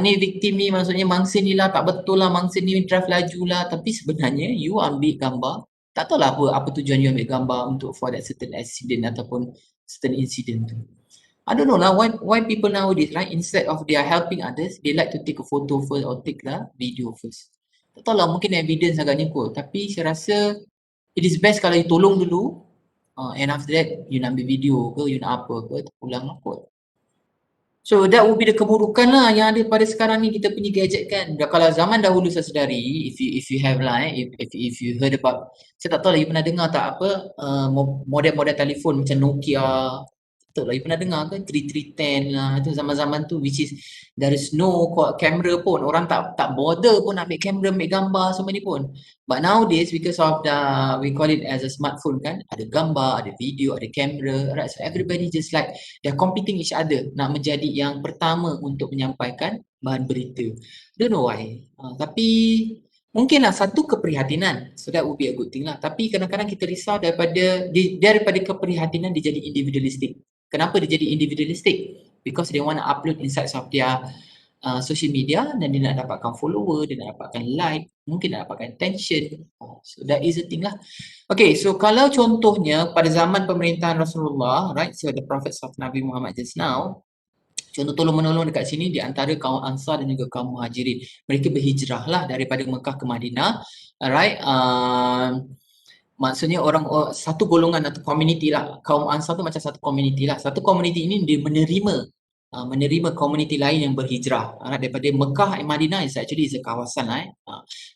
Ni victim ni maksudnya mangsa ni lah, tak betul lah mangsa ni drive laju lah. Tapi sebenarnya you ambil gambar, tak tahulah apa tujuan you ambil gambar untuk for that certain accident ataupun certain incident tu. I don't know lah why people nowadays, right, instead of they are helping others, they like to take a photo first or take the video first. Tak tahulah mungkin evidence agaknya kot, tapi saya rasa it is best kalau you tolong dulu, and after that you nak ambil video ke, you nak apa ke, pulang lah kot. So that would be the keburukan lah yang ada pada sekarang ni kita punya gadget kan. Kalau zaman dahulu saya sedari, if you have lah if you heard about, saya tak tahu lah you pernah dengar tak apa model-model telefon macam Nokia. Tak lah, you pernah dengar ke 3310 lah, itu zaman-zaman tu which is there is no camera pun, orang tak bother pun ambil kamera, ambil gambar semua ni pun. But nowadays because of the, we call it as a smartphone kan, ada gambar, ada video, ada kamera, right? So everybody just like they're competing each other nak menjadi yang pertama untuk menyampaikan bahan berita. Don't know why. Tapi mungkinlah satu keprihatinan, so that would be a good thing lah. Tapi kadang-kadang kita risau daripada keprihatinan dia jadi individualistic. Kenapa dia jadi individualistic? Because they want to upload inside of their social media dan dia nak dapatkan follower, dia nak dapatkan like, mungkin nak dapatkan attention. So that is the thing lah. Okay, so kalau contohnya pada zaman pemerintahan Rasulullah, right, so the prophets of Nabi Muhammad just now, contoh tolong-menolong dekat sini di antara kaum Ansar dan juga kaum Muhajirin. Mereka berhijrah lah daripada Mekah ke Madinah, alright. Maksudnya orang satu golongan atau community lah, kaum Ansar tu macam satu community lah. Satu community ini dia menerima community lain yang berhijrah daripada Mekah and Madinah. Is actually is a kawasan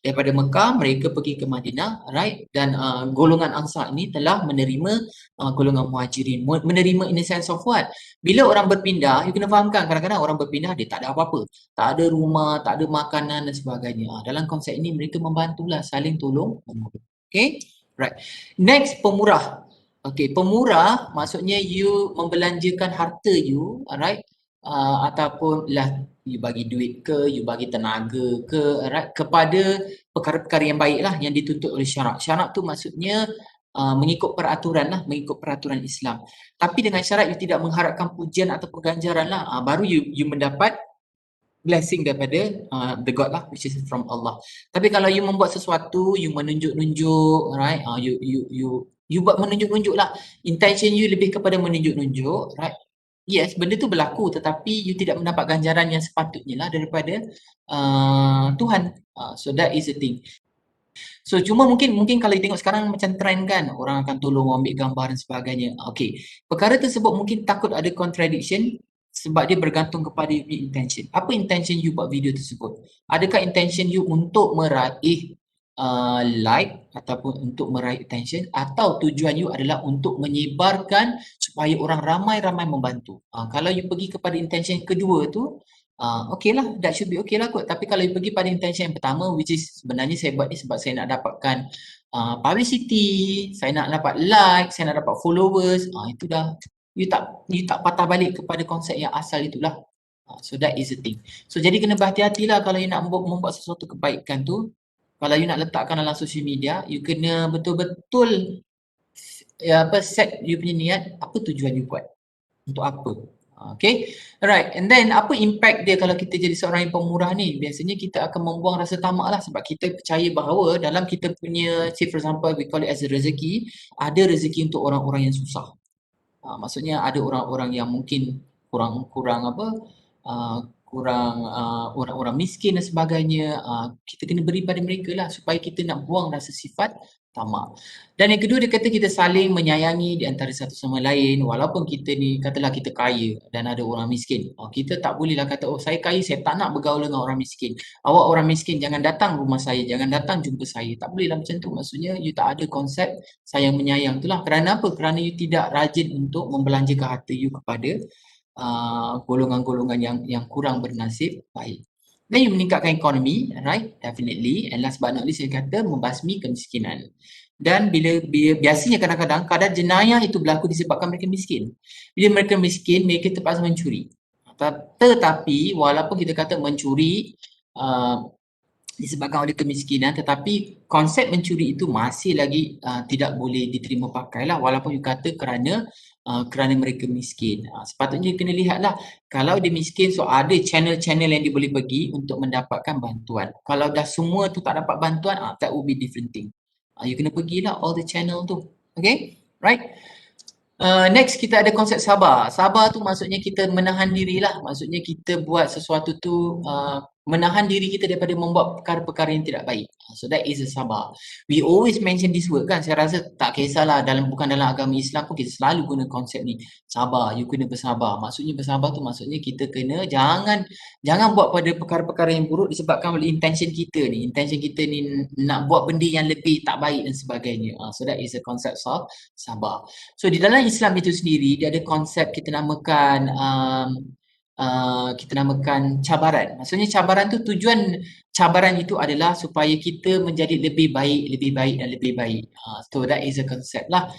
daripada Mekah mereka pergi ke Madinah, right, dan golongan Ansar ini telah menerima golongan Muhajirin. Menerima in the sense of what? Bila orang berpindah, you kena fahamkan kadang-kadang orang berpindah dia tak ada apa-apa, tak ada rumah, tak ada makanan dan sebagainya. Dalam konsep ini mereka membantulah, saling tolong menolong. Okay, right. Next, pemurah. Okay, pemurah maksudnya you membelanjakan harta you, alright, ataupun lah you bagi duit ke, you bagi tenaga ke, right, kepada perkara-perkara yang baik lah yang dituntut oleh syarak. Syarak tu maksudnya mengikut peraturan lah, mengikut peraturan Islam. Tapi dengan syarat you tidak mengharapkan pujian atau ganjaran lah, baru you mendapat blessing daripada the God lah, which is from Allah. Tapi kalau you membuat sesuatu, you menunjuk-nunjuk, right, you buat menunjuk-nunjuk lah, intention you lebih kepada menunjuk-nunjuk, right, yes, benda tu berlaku tetapi you tidak mendapat ganjaran yang sepatutnya lah daripada Tuhan. So that is the thing. So cuma mungkin kalau you tengok sekarang macam trend kan, orang akan tolong ambil gambar dan sebagainya. Okay, perkara tersebut mungkin takut ada contradiction sebab dia bergantung kepada you punya intention. Apa intention you buat video tersebut? Adakah intention you untuk meraih like ataupun untuk meraih attention, atau tujuan you adalah untuk menyebarkan supaya orang ramai-ramai membantu? Kalau you pergi kepada intention kedua tu, okay lah, that should be okay lah kot. Tapi kalau you pergi pada intention yang pertama, which is sebenarnya saya buat ni sebab saya nak dapatkan publicity, saya nak dapat like, saya nak dapat followers, itu dah you tak patah balik kepada konsep yang asal itulah. So that is the thing. So jadi kena berhati-hatilah kalau you nak membuat sesuatu kebaikan tu. Kalau you nak letakkan dalam social media, you kena betul-betul set you punya niat, apa tujuan you buat, untuk apa. Okay, alright. And then apa impact dia kalau kita jadi seorang yang pemurah ni? Biasanya kita akan membuang rasa tamak lah sebab kita percaya bahawa dalam kita punya, say for example we call it as a rezeki, ada rezeki untuk orang-orang yang susah. Maksudnya ada orang-orang yang mungkin kurang orang-orang miskin dan sebagainya, kita kena beri pada mereka lah supaya kita nak buang rasa sifat tamak. Dan yang kedua, dia kata kita saling menyayangi di antara satu sama lain walaupun kita ni katalah kita kaya dan ada orang miskin. Kita tak bolehlah kata saya kaya, saya tak nak bergaul dengan orang miskin. Awak orang miskin jangan datang rumah saya, jangan datang jumpa saya. Tak bolehlah macam tu. Maksudnya you tak ada konsep sayang menyayang itulah. Kerana apa? Kerana you tidak rajin untuk membelanjakan harta you kepada golongan-golongan yang kurang bernasib baik. Dan you meningkatkan ekonomi, right? Definitely. And last but not least, saya kata membasmi kemiskinan. Dan biasanya kadang-kadang kadar jenayah itu berlaku disebabkan mereka miskin. Bila mereka miskin, mereka terpaksa mencuri. Tetapi walaupun kita kata mencuri disebabkan oleh kemiskinan, tetapi konsep mencuri itu masih lagi tidak boleh diterima pakailah walaupun you kata kerana mereka miskin. Sepatutnya kena lihatlah, kalau dia miskin, so ada channel-channel yang dia boleh pergi untuk mendapatkan bantuan. Kalau dah semua tu tak dapat bantuan, that will be different thing. You kena pergilah all the channel tu. Okay? Right? Next kita ada konsep sabar. Sabar tu maksudnya kita menahan dirilah. Maksudnya kita buat sesuatu tu menahan diri kita daripada membuat perkara-perkara yang tidak baik. So that is a sabar. We always mention this word kan. Saya rasa tak kisahlah bukan dalam agama Islam pun kita selalu guna konsep ni. Sabar, you kena bersabar. Maksudnya bersabar tu maksudnya kita kena jangan buat pada perkara-perkara yang buruk disebabkan oleh intention kita ni. Intention kita ni nak buat benda yang lebih tak baik dan sebagainya. So that is a concept of sabar. So di dalam Islam itu sendiri dia ada konsep kita namakan cabaran. Maksudnya cabaran tu tujuan cabaran itu adalah supaya kita menjadi lebih baik dan lebih baik. So that is a concept lah.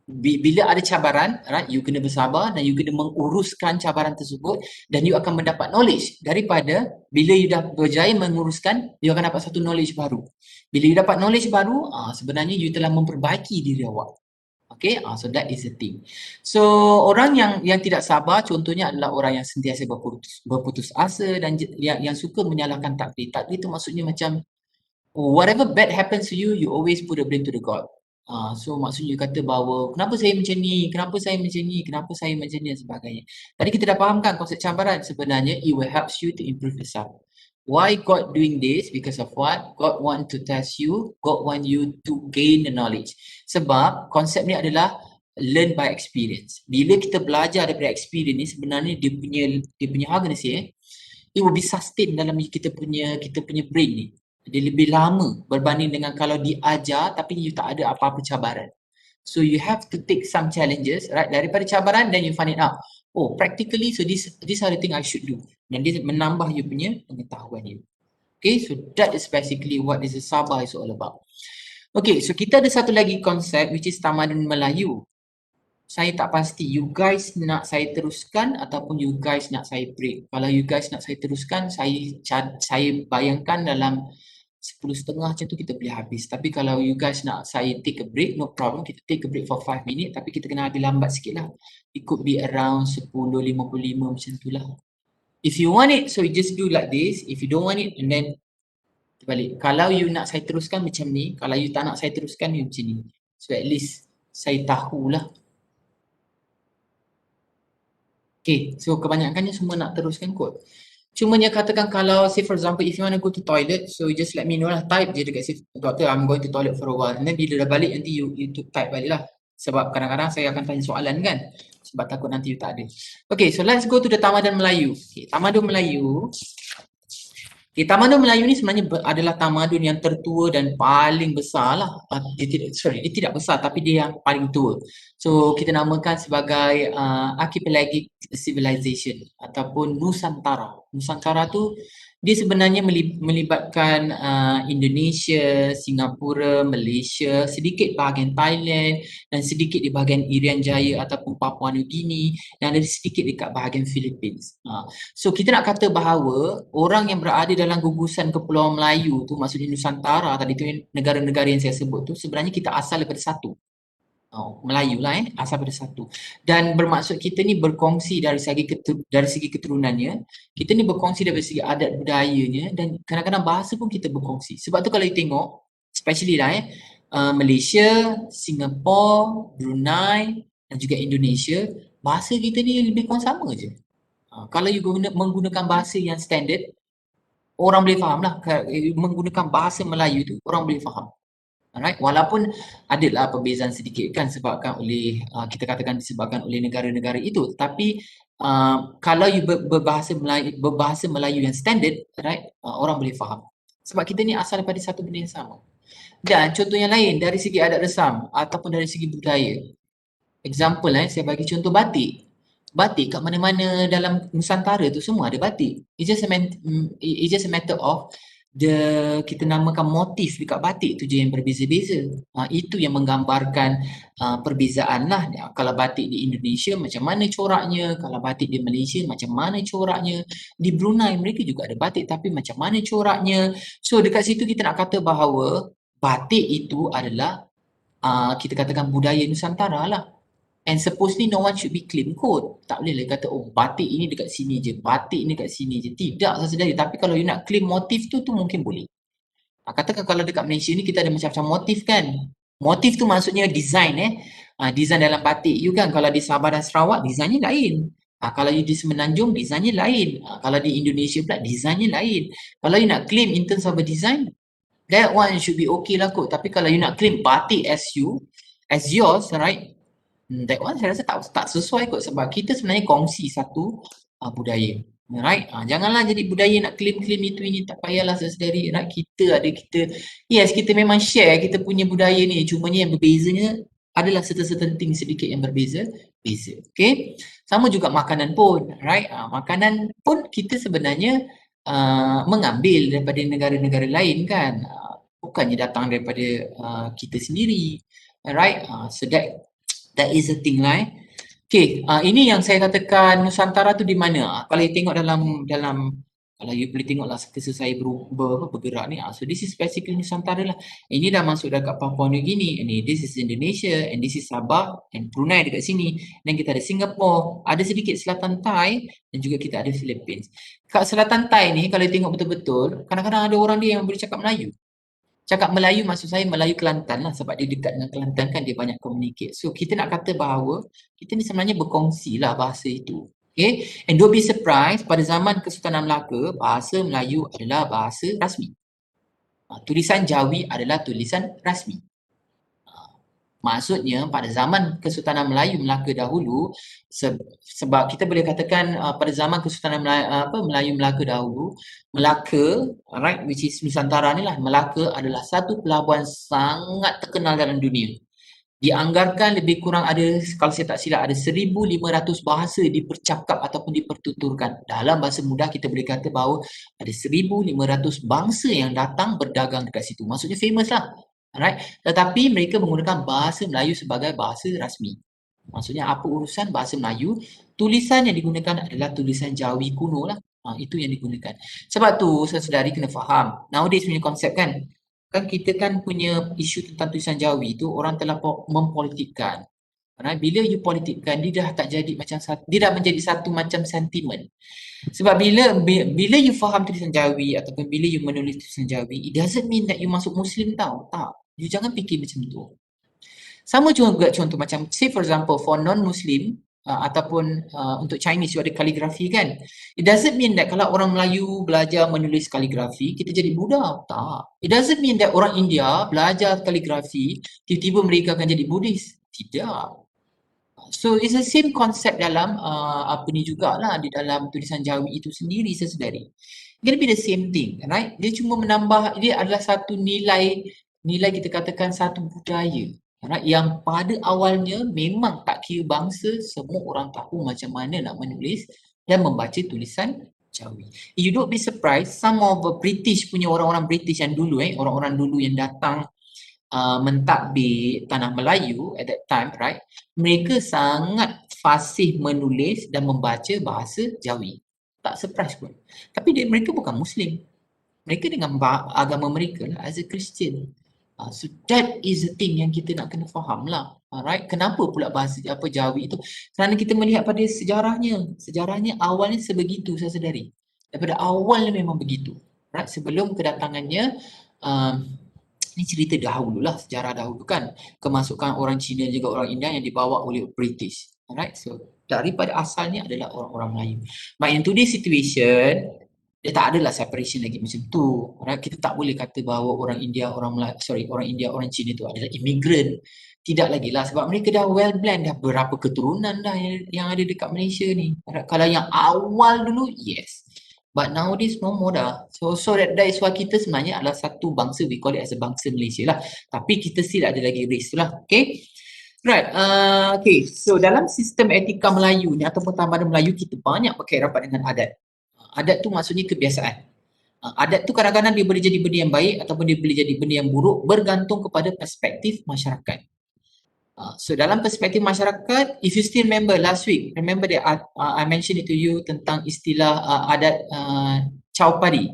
Bila ada cabaran, right, you kena bersabar dan you kena menguruskan cabaran tersebut dan you akan mendapat knowledge daripada bila you dah berjaya menguruskan, you akan dapat satu knowledge baru. Bila you dapat knowledge baru, sebenarnya you telah memperbaiki diri awak. Okay, so that is the thing. So orang yang tidak sabar contohnya adalah orang yang sentiasa berputus asa dan yang suka menyalahkan takdir. Takdir itu maksudnya macam whatever bad happens to you, you always put the blame to the God. So maksudnya you kata bahawa kenapa saya macam ni, kenapa saya macam ni dan sebagainya. Tadi kita dah fahamkan konsep cabaran sebenarnya it will help you to improve yourself. Why God doing this? Because of what? God want to test you. God want you to gain the knowledge. Sebab konsep ni adalah learn by experience. Bila kita belajar daripada experience ni sebenarnya dia punya how can I say, it will be sustain dalam kita punya brain ni. Dia lebih lama berbanding dengan kalau diajar tapi you tak ada apa-apa cabaran. So you have to take some challenges, right? Daripada cabaran, then you find it out. Oh, practically, so these are the thing I should do. Dan dia menambah you punya pengetahuan you. Okay, so that is basically what is the sabar is all about. Okay, so kita ada satu lagi konsep which is tamadun Melayu. Saya tak pasti, you guys nak saya teruskan ataupun you guys nak saya break. Kalau you guys nak saya teruskan, saya bayangkan dalam 10.30 macam tu kita boleh habis. Tapi kalau you guys nak saya take a break, no problem. Kita take a break for 5 minutes. Tapi kita kena ada lambat sikit lah. It could be around 10.55 macam tu lah. If you want it, so you just do like this. If you don't want it, and then balik. Kalau you nak saya teruskan macam ni, kalau you tak nak saya teruskan, you macam ni. So at least saya tahulah. Okay, so kebanyakannya semua nak teruskan kot. Cuma dia katakan kalau say for example if you want to go to toilet, so you just let me know lah, type je dekat situ, doctor I'm going to toilet for a while, and then bila dah balik nanti you type balik lah. Sebab kadang-kadang saya akan tanya soalan kan, sebab takut nanti you tak ada. Okay, so let's go to the Tamadun Melayu. Okay, Tamadun Melayu. Okay, Tamadun Melayu ni sebenarnya adalah tamadun yang tertua dan paling besar lah. Dia tidak besar tapi dia yang paling tua. So kita namakan sebagai Archipelagic Civilization ataupun Nusantara. Nusantara tu dia sebenarnya melibatkan Indonesia, Singapura, Malaysia, sedikit bahagian Thailand dan sedikit di bahagian Irian Jaya ataupun Papua New Guinea dan ada sedikit dekat bahagian Philippines. So kita nak kata bahawa orang yang berada dalam gugusan Kepulauan Melayu tu, maksudnya Nusantara tadi tu, negara-negara yang saya sebut tu, sebenarnya kita asal daripada satu. Melayu lah asal daripada satu. Dan bermaksud kita ni berkongsi dari segi keturunannya, kita ni berkongsi dari segi adat budayanya dan kadang-kadang bahasa pun kita berkongsi. Sebab tu kalau you tengok, especially lah Malaysia, Singapura, Brunei dan juga Indonesia, bahasa kita ni lebih kurang sama je. Kalau you menggunakan bahasa yang standard, orang boleh faham lah. Menggunakan bahasa Melayu tu, orang boleh faham. Alright, walaupun adalah perbezaan sedikit kan sebabkan oleh kita katakan disebabkan oleh negara-negara itu, tapi kalau you berbahasa Melayu yang standard, right, orang boleh faham. Sebab kita ni asal daripada satu benda yang sama. Dan contoh yang lain dari segi adat resam ataupun dari segi budaya. Example saya bagi contoh batik. Batik kat mana-mana dalam Nusantara tu semua ada batik. It's just a matter of kita namakan motif dekat batik tu je yang berbeza-beza. Itu yang menggambarkan perbezaan lah. Kalau batik di Indonesia macam mana coraknya, kalau batik di Malaysia macam mana coraknya, di Brunei mereka juga ada batik tapi macam mana coraknya. So dekat situ kita nak kata bahawa batik itu adalah kita katakan budaya Nusantara lah. And supposedly no one should be claim kot. Tak boleh lah kata, oh batik ini dekat sini je, batik ini dekat sini je. Tidak sesedari. Tapi kalau you nak claim motif tu mungkin boleh. Katakan kalau dekat Malaysia ni kita ada macam-macam motif kan. Motif tu maksudnya design design dalam batik you kan. Kalau di Sabah dan Sarawak, desainnya lain. Kalau you di Semenanjung, desainnya lain. Kalau di Indonesia pula, desainnya lain. Kalau you nak claim in terms of a design, that one should be okay lah kot. Tapi kalau you nak claim batik as yours, right? That one saya rasa tak sesuai kot sebab kita sebenarnya kongsi satu budaya. Right? Janganlah jadi budaya nak claim-claim itu ini, tak payahlah sesedari. Right? Kita yes kita memang share kita punya budaya ni, cumanya yang berbezanya adalah certain thing sedikit yang berbeza. Okay? Sama juga makanan pun, right? Makanan pun kita sebenarnya mengambil daripada negara-negara lain kan. Bukannya datang daripada kita sendiri. Right? So that is a thing lah. Okay, ini yang saya katakan Nusantara tu di mana? Kalau you tengok dalam kalau you boleh tengoklah kisah saya bergerak ni. So this is basically Nusantara lah. Ini dah masuk dekat Papua New Guinea. Ini this is Indonesia and this is Sabah and Brunei dekat sini. Dan kita ada Singapore, ada sedikit Selatan Thai dan juga kita ada Philippines. Kat Selatan Thai ni kalau you tengok betul-betul, kadang-kadang ada orang dia yang boleh cakap Melayu. Cakap Melayu maksud saya Melayu Kelantan lah sebab dia dekat dengan Kelantan kan dia banyak communicate. So kita nak kata bahawa kita ni sebenarnya berkongsi lah bahasa itu. Okay, and don't be surprised pada zaman Kesultanan Melaka bahasa Melayu adalah bahasa rasmi. Tulisan Jawi adalah tulisan rasmi. Maksudnya pada zaman Kesultanan Melaka dahulu sebab kita boleh katakan pada zaman Kesultanan Melayu Melaka dahulu, Melaka, right, which is Nusantara ni lah, Melaka adalah satu pelabuhan sangat terkenal dalam dunia. Dianggarkan lebih kurang ada, kalau saya tak silap, ada 1,500 bahasa dipercakap ataupun dipertuturkan. Dalam bahasa mudah kita boleh kata bahawa ada 1,500 bangsa yang datang berdagang dekat situ. Maksudnya famous lah. Alright, tetapi mereka menggunakan bahasa Melayu sebagai bahasa rasmi. Maksudnya apa urusan bahasa Melayu, tulisan yang digunakan adalah tulisan Jawi kuno lah. Itu yang digunakan. Sebab tu sesedari kena faham. Nowadays punya konsep kan kita kan punya isu tentang tulisan Jawi tu orang telah mempolitikkan. Bila you politikkan, dia dah tak jadi macam dia dah menjadi satu macam sentimen. Sebab bila you faham tulisan Jawi ataupun bila you menulis tulisan Jawi, it doesn't mean that you masuk Muslim tau. Tak. You jangan fikir macam tu. Sama juga contoh macam say for example for non-Muslim ataupun untuk Chinese you ada kaligrafi kan. It doesn't mean that kalau orang Melayu belajar menulis kaligrafi, kita jadi Buddha. Tak. It doesn't mean that orang India belajar kaligrafi, tiba-tiba mereka akan jadi Buddhis. Tidak. So it's the same concept dalam apa ni jugalah di dalam tulisan Jawi itu sendiri sesedari. It's gonna be the same thing, right? Dia cuma menambah, dia adalah satu nilai kita katakan satu budaya, right? Yang pada awalnya memang tak kira bangsa, semua orang tahu macam mana nak menulis dan membaca tulisan Jawi. You don't be surprised, some of the British punya orang-orang British yang dulu orang-orang dulu yang datang mentadbir tanah Melayu at that time, right? Mereka sangat fasih menulis dan membaca bahasa Jawi. Tak surprise pun. Tapi mereka bukan Muslim. Mereka dengan agama mereka lah, as a Christian. So that is the thing yang kita nak kena faham lah. Alright, kenapa pula bahasa Jawi itu? Kerana kita melihat pada sejarahnya. Sejarahnya awalnya sebegitu sesedari. Daripada awalnya memang begitu. Right, sebelum kedatangannya ini cerita dahulu lah, sejarah dahulu kan. Kemasukan orang Cina juga orang India yang dibawa oleh British. Alright, so daripada asalnya adalah orang-orang Melayu. But in today's situation, dia tak adalah separation lagi macam tu. Alright, kita tak boleh kata bahawa orang India, orang orang Cina tu adalah immigrant. Tidak lagi lah sebab mereka dah well blend, dah berapa keturunan dah yang ada dekat Malaysia ni. Alright, kalau yang awal dulu, yes. But nowadays no more dah. So that is why kita sebenarnya adalah satu bangsa, we call it as a bangsa Malaysia lah. Tapi kita still ada lagi race tu lah. Okay. Right. Okay. So dalam sistem etika Melayu ni ataupun tamadun Melayu, kita banyak pakai rapat dengan adat. Adat tu maksudnya kebiasaan. Adat tu kadang-kadang dia boleh jadi benda yang baik ataupun dia boleh jadi benda yang buruk bergantung kepada perspektif masyarakat. So dalam perspektif masyarakat, if you still remember last week, remember that I mentioned it to you tentang istilah adat Chowpadi.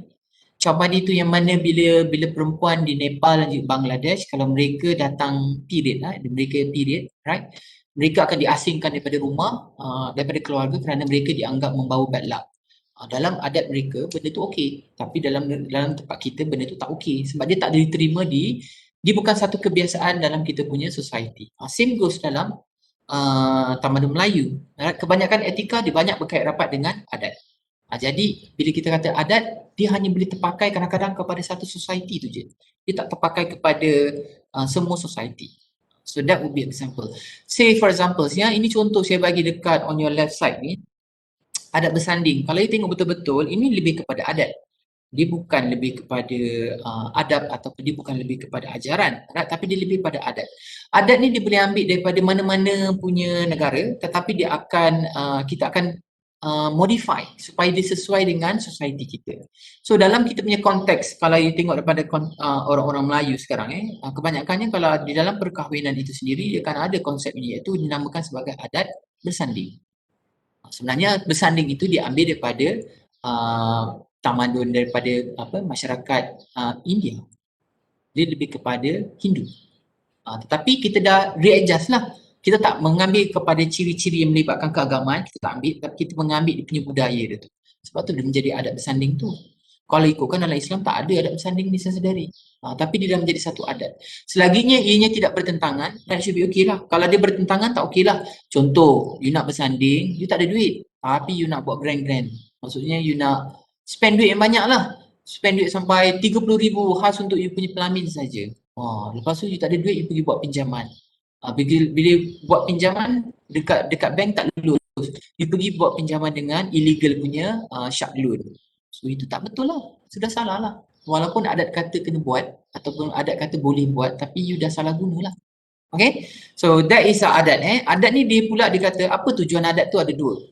Chowpadi tu yang mana bila perempuan di Nepal dan di Bangladesh, kalau mereka datang period mereka period, right? Mereka akan diasingkan daripada rumah, daripada keluarga kerana mereka dianggap membawa bad luck. Dalam adat mereka benda tu okey, tapi dalam tempat kita benda tu tak okey sebab dia tak diterima dia bukan satu kebiasaan dalam kita punya society. Same goes dalam tamadun Melayu. Kebanyakan etika dia banyak berkait rapat dengan adat. Jadi bila kita kata adat, dia hanya boleh terpakai kadang-kadang kepada satu society tu je. Dia tak terpakai kepada semua society. So that would be example. Say for example, ini contoh saya bagi dekat on your left side ni. Adat bersanding. Kalau you tengok betul-betul, ini lebih kepada adat. Dia bukan lebih kepada adab ataupun dia bukan lebih kepada ajaran, tapi dia lebih pada adat. Adat ni dia boleh ambil daripada mana-mana punya negara, tetapi dia akan kita akan modify supaya dia sesuai dengan society kita. So dalam kita punya konteks, kalau you tengok daripada orang-orang Melayu sekarang, kebanyakannya kalau di dalam perkahwinan itu sendiri, dia akan ada konsep ini iaitu dinamakan sebagai adat bersanding. Sebenarnya bersanding itu diambil daripada tamadun daripada masyarakat India. Dia lebih kepada Hindu. Tetapi kita dah readjust lah. Kita tak mengambil kepada ciri-ciri yang melibatkan keagamaan, kita tak ambil, tapi kita mengambil dia punya budaya dia tu. Sebab tu dia menjadi adat bersanding tu. Kalau ikutkan dalam Islam tak ada adat bersanding ni sesedari. Tapi dia dah menjadi satu adat. Selaginya ianya tidak bertentangan, that should be okay lah. Kalau dia bertentangan tak okay lah. Contoh, you nak bersanding, you tak ada duit. Tapi you nak buat grand-grand. Maksudnya you nak spend duit yang banyak lah. Spend duit sampai 30,000 khas untuk you punya pelamin saja. Lepas tu you tak ada duit, you pergi buat pinjaman. Bila buat pinjaman dekat bank tak lulus. You pergi buat pinjaman dengan illegal punya shark loan. So itu tak betul lah. Sudah salah lah. Walaupun adat kata kena buat ataupun adat kata boleh buat, tapi you dah salah guna lah. Okay? So that is adat. Adat ni dia pula dikata apa tujuan adat tu ada dua.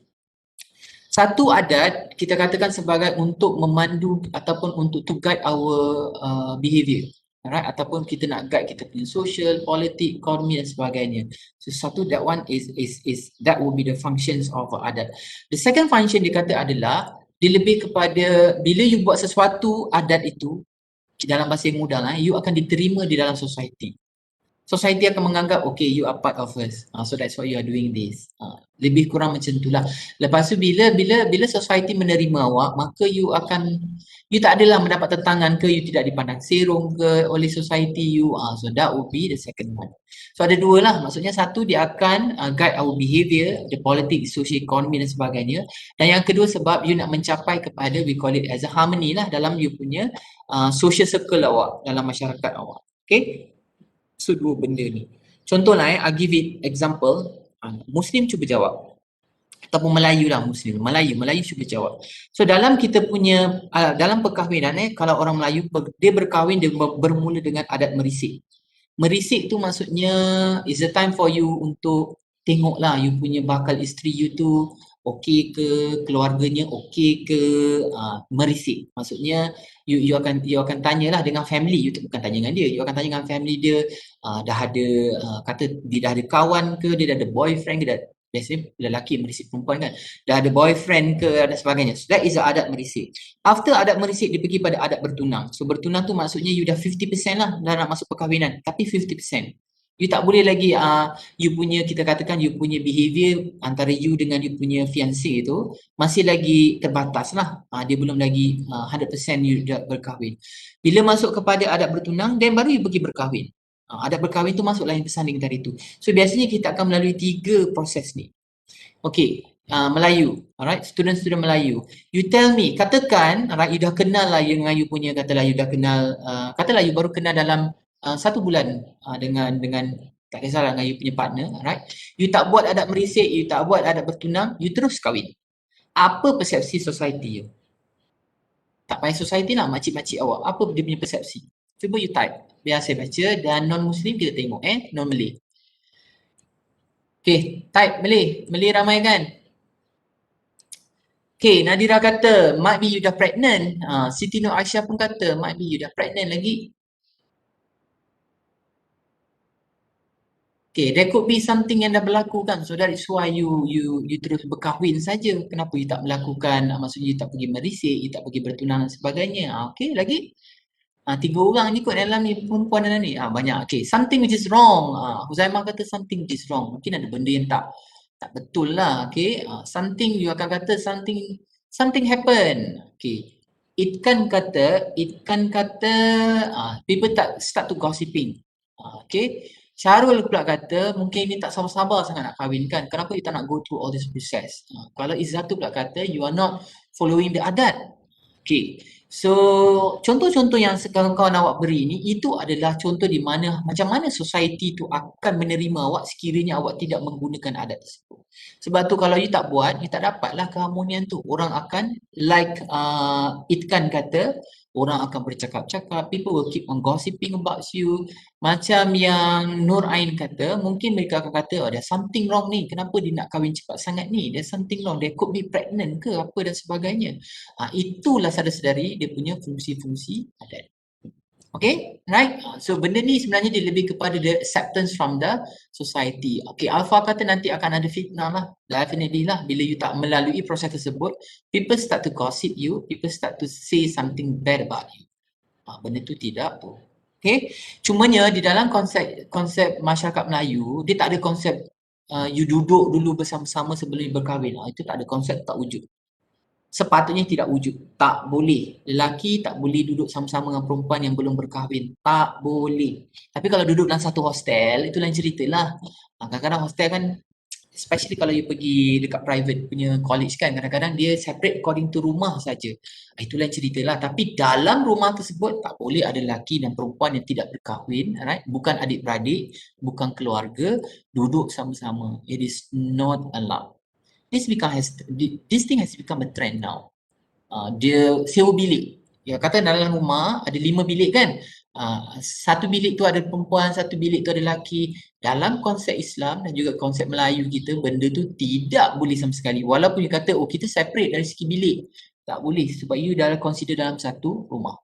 Satu adat kita katakan sebagai untuk memandu ataupun untuk to guide our behavior. Alright, ataupun kita nak guide kita punya social, politik, ekonomi dan sebagainya. So satu, that one is that will be the functions of adat. The second function dia kata adalah dia lebih kepada bila you buat sesuatu adat itu dalam bahasa yang mudah you akan diterima di dalam society. Society akan menganggap okay you are part of us. So that's why you are doing this. Lebih kurang macam itulah. Lepas tu bila society menerima awak, maka you tak adalah mendapat tentangan ke, you tidak dipandang serong ke oleh society you. So that would be the second one. So ada dua lah. Maksudnya satu dia akan guide our behavior, the politics, social economy dan sebagainya. Dan yang kedua sebab you nak mencapai kepada we call it as a harmony lah dalam you punya social circle awak, dalam masyarakat awak. Okay? So dua benda ni. Contohlah I give it example, Muslim cuba jawab. Ataupun Melayu lah Muslim. Melayu cuba jawab. So dalam kita punya, dalam perkahwinan kalau orang Melayu, dia berkahwin, dia bermula dengan adat merisik. Merisik tu maksudnya is the time for you untuk tengoklah you punya bakal isteri you tu okey ke, keluarganya okey ke, merisik. Maksudnya you akan tanyalah dengan family, you bukan tanya dengan dia, you akan tanya dengan family dia, dah ada kata dia dah ada kawan ke, dia dah ada boyfriend ke, biasanya lelaki merisik perempuan kan, dah ada boyfriend ke dan sebagainya. So that is adat merisik. After adat merisik dia pergi pada adat bertunang. So bertunang tu maksudnya you dah 50% lah dah nak masuk perkahwinan, tapi 50%. You tak boleh lagi you punya, kita katakan you punya behavior antara you dengan you punya fiancé tu masih lagi terbatas lah. Dia belum lagi 100% you dah berkahwin. Bila masuk kepada adat bertunang, then baru you pergi berkahwin. Adat berkahwin tu masuklah yang bersanding tadi tu. So biasanya kita akan melalui 3 proses ni. Okay, Melayu, alright, student-student Melayu. You tell me, katakan, alright, you dah kenal lah dengan you punya, katalah you dah kenal, katalah you baru kenal dalam 1 bulan dengan tak kisahlah dengan you punya partner, alright. You tak buat adat merisik, you tak buat adat bertunang, you terus kahwin. Apa persepsi society you? Tak payah society lah, makcik-makcik awak. Apa dia punya persepsi? Cuba you type. Biar saya baca dan non-Muslim kita tengok non-Malay. Okay, type Malay. Malay ramai kan? Okay, Nadira kata, might be you dah pregnant. Siti Nur Aisyah pun kata, might be you dah pregnant lagi. Okay, there could be something yang dah berlaku kan. So that is why you terus berkahwin saja. Kenapa you tak melakukan, maksudnya you tak pergi merisik, you tak pergi bertunang dan sebagainya. Okay, lagi. 3 orang ni kot dalam ni, perempuan dalam ni. Banyak. Okay, something which is wrong. Huzaimah kata something which is wrong. Mungkin ada benda yang tak betul lah. Okay, something you akan kata something happen. Okay, Itkan kata people start to gossiping. Okay, Syarul pula kata mungkin ini tak sabar-sabar sangat nak kahwin kan. Kenapa you tak nak go through all this process? Kalau Izzatu pula kata you are not following the adat. Okay, so contoh-contoh yang kawan-kawan awak beri ni, itu adalah contoh di mana macam mana society tu akan menerima awak sekiranya awak tidak menggunakan adat tersebut. Sebab tu kalau you tak buat, you tak dapatlah keharmonian tu. Orang akan like Itkan kata, orang akan bercakap-cakap, people will keep on gossiping about you. Macam yang Nur Ain kata, mungkin mereka akan kata, there's something wrong ni, kenapa dia nak kahwin cepat sangat ni, there's something wrong, they could be pregnant ke apa dan sebagainya. Itulah sadar-sedari dia punya fungsi-fungsi adat. Okay, right? So benda ni sebenarnya dia lebih kepada the acceptance from the society. Okay, Alpha kata nanti akan ada fitnah lah. Definitely lah. Bila you tak melalui proses tersebut, people start to gossip you, people start to say something bad about you. Benda tu tidak tu. Okay, cumanya di dalam konsep masyarakat Melayu, dia tak ada konsep you duduk dulu bersama-sama sebelum berkahwin. Itu tak ada konsep, tak wujud. Sepatutnya tidak wujud. Tak boleh. Lelaki tak boleh duduk sama-sama dengan perempuan yang belum berkahwin. Tak boleh. Tapi kalau duduk dalam satu hostel, itu lain cerita lah. Kadang-kadang hostel kan, especially kalau you pergi dekat private punya college kan, kadang-kadang dia separate according to rumah saja. Itu lain cerita lah. Tapi dalam rumah tersebut, tak boleh ada lelaki dan perempuan yang tidak berkahwin. Right? Bukan adik-beradik, bukan keluarga, duduk sama-sama. It is not allowed. This thing has become a trend now. Dia sewa bilik. Ya, kata dalam rumah ada 5 bilik kan. Satu bilik tu ada perempuan, satu bilik tu ada lelaki. Dalam konsep Islam dan juga konsep Melayu kita, benda tu tidak boleh sama sekali. Walaupun you kata, kita separate dari segi bilik. Tak boleh sebab you dah consider dalam satu rumah.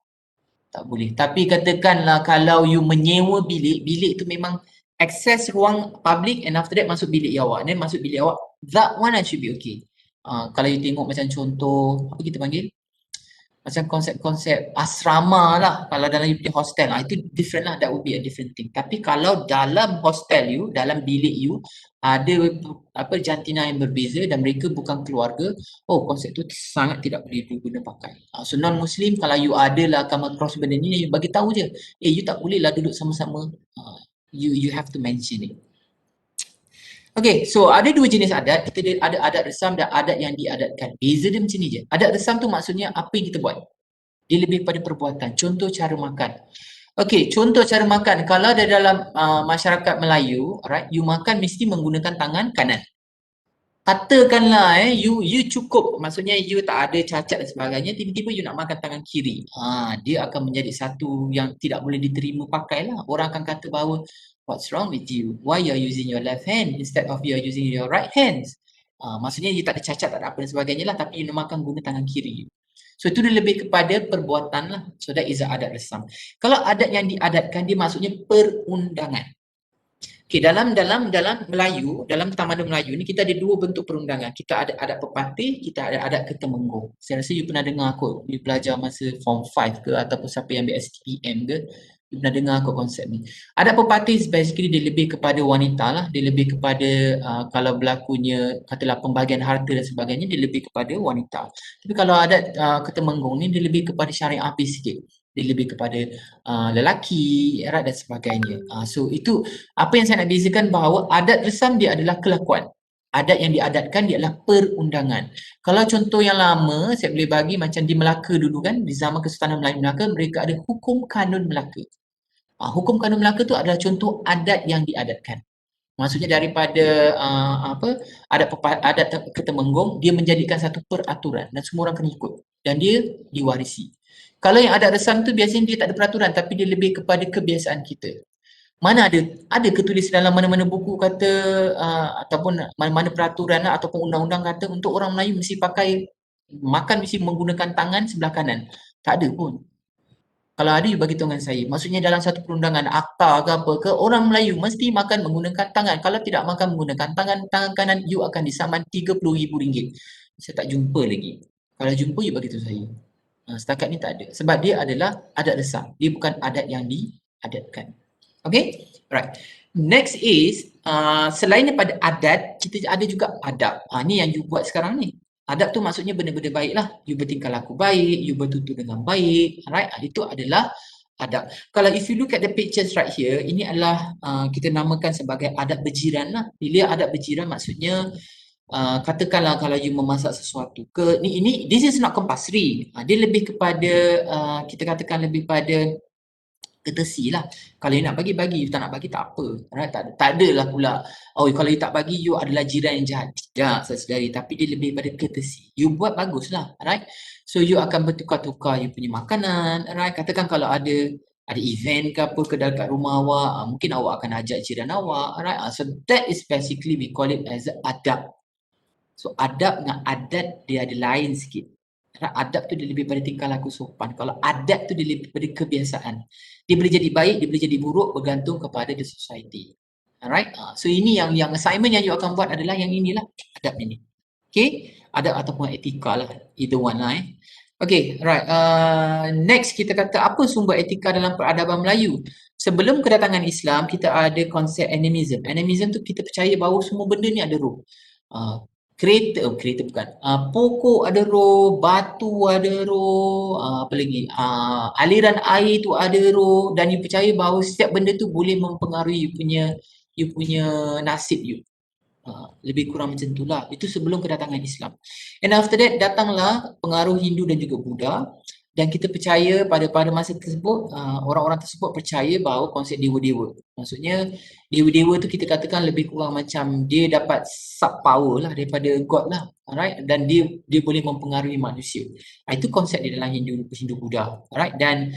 Tak boleh. Tapi katakanlah kalau you menyewa bilik, bilik tu memang akses ruang public and after that masuk bilik awak. Then masuk bilik awak, that one should be okay. Kalau you tengok macam contoh, apa kita panggil? Macam konsep-konsep asrama lah. Kalau dalam you hostel, itu different lah. That would be a different thing. Tapi kalau dalam hostel you, dalam bilik you, ada jantina yang berbeza dan mereka bukan keluarga, konsep tu sangat tidak boleh diguna pakai. So non-Muslim, kalau you ada lah come across benda ni, you bagi tahu je. You tak boleh lah duduk sama-sama. You have to mention it. Okay, so ada 2 jenis adat. Kita ada adat resam dan adat yang diadatkan. Beza dia macam ni je. Adat resam tu maksudnya apa yang kita buat. Dia lebih pada perbuatan. Contoh cara makan. Okay, contoh cara makan. Kalau ada dalam masyarakat Melayu, right, you makan mesti menggunakan tangan kanan. Katakanlah you cukup, maksudnya you tak ada cacat dan sebagainya, tiba-tiba you nak makan tangan kiri. Dia akan menjadi satu yang tidak boleh diterima pakai lah. Orang akan kata bahawa, what's wrong with you? Why you are using your left hand instead of you are using your right hands? Maksudnya you tak ada cacat, tak ada apa dan sebagainya lah, tapi you nak makan guna tangan kiri. So itu dia lebih kepada perbuatan lah. So that is adat resam. Kalau adat yang diadatkan, dia maksudnya perundangan. Okay, dalam Melayu, dalam tamadun Melayu ni kita ada 2 bentuk perundangan. Kita ada adat pepatih, kita ada adat ketemenggung. Saya rasa you pernah dengar kot, you belajar masa form 5 ke ataupun siapa yang ambil STPM ke, you pernah dengar kot konsep ni. Adat pepatih basically dia lebih kepada wanita lah, dia lebih kepada kalau berlakunya katalah pembahagian harta dan sebagainya, dia lebih kepada wanita. Tapi kalau adat ketemenggung ni dia lebih kepada syariah sikit. Dia lebih kepada lelaki, erat dan sebagainya. So itu apa yang saya nak bezakan bahawa adat resam dia adalah kelakuan. Adat yang diadatkan dia adalah perundangan. Kalau contoh yang lama saya boleh bagi macam di Melaka dulu kan, di zaman Kesultanan Melayu Melaka mereka ada hukum kanun Melaka. Hukum kanun Melaka tu adalah contoh adat yang diadatkan. Maksudnya daripada adat ketemenggung dia menjadikan satu peraturan dan semua orang kena ikut dan dia diwarisi. Kalau yang adat resam tu biasanya dia tak ada peraturan tapi dia lebih kepada kebiasaan kita. Mana ada ketulis dalam mana-mana buku kata ataupun mana-mana peraturan ataupun undang-undang kata untuk orang Melayu mesti pakai makan mesti menggunakan tangan sebelah kanan. Tak ada pun. Kalau ada, you bagi tahu dengan saya. Maksudnya dalam satu perundangan akta ke apa ke, orang Melayu mesti makan menggunakan tangan. Kalau tidak makan menggunakan tangan kanan, you akan disaman RM30,000. Saya tak jumpa lagi. Kalau jumpa, you bagi tahu saya. Setakat ni tak ada. Sebab dia adalah adat resam. Dia bukan adat yang diadatkan. Okay? Right. Next is, selain daripada adat, kita ada juga adab. Ni yang you buat sekarang ni. Adab tu maksudnya benda-benda baik lah. You bertingkah laku baik, you bertutur dengan baik. Alright, itu adalah adab. Kalau if you look at the pictures right here, ini adalah kita namakan sebagai adab berjiran lah. Bila adab berjiran maksudnya, katakanlah kalau you memasak sesuatu ke, ini this is not compulsory. Dia lebih kepada, kita katakan lebih pada courtesy lah. Kalau you nak bagi, you tak nak bagi tak apa. Right? Tak adalah pula, oh kalau you tak bagi, you adalah jiran yang jahat. Tidak, saudari. Tapi dia lebih pada courtesy. You buat bagus lah. Right? So you akan bertukar-tukar you punya makanan. Right? Katakan kalau ada event ke apa ke dekat rumah awak, mungkin awak akan ajak jiran awak. Right? So that is basically we call it as adab. So adab dengan adat dia ada lain sikit. Adab tu dia lebih pada tingkah laku sopan. Kalau adat tu dia lebih pada kebiasaan. Dia boleh jadi baik, dia boleh jadi buruk bergantung kepada the society. Alright. So ini yang assignment yang you akan buat adalah yang inilah, adab ini. Okay. Adab ataupun etika lah. Either one lah. Okay. Right. Next kita kata apa sumber etika dalam peradaban Melayu. Sebelum kedatangan Islam, kita ada konsep animism. Animism tu kita percaya bahawa semua benda ni ada roh. Kereta bukan. Pokok ada roh, batu ada roh, apa lagi? Aliran air tu ada roh, dan you percaya bahawa setiap benda tu boleh mempengaruhi you punya nasib you. Lebih kurang macam itulah. Itu sebelum kedatangan Islam. And after that datanglah pengaruh Hindu dan juga Buddha. Dan kita percaya pada masa tersebut, orang-orang tersebut percaya bahawa konsep dewa-dewa. Maksudnya, dewa-dewa tu kita katakan lebih kurang macam dia dapat sub power lah daripada God lah. Alright? Dan dia boleh mempengaruhi manusia. Itu konsep di dalam Hindu Buddha. Alright? Dan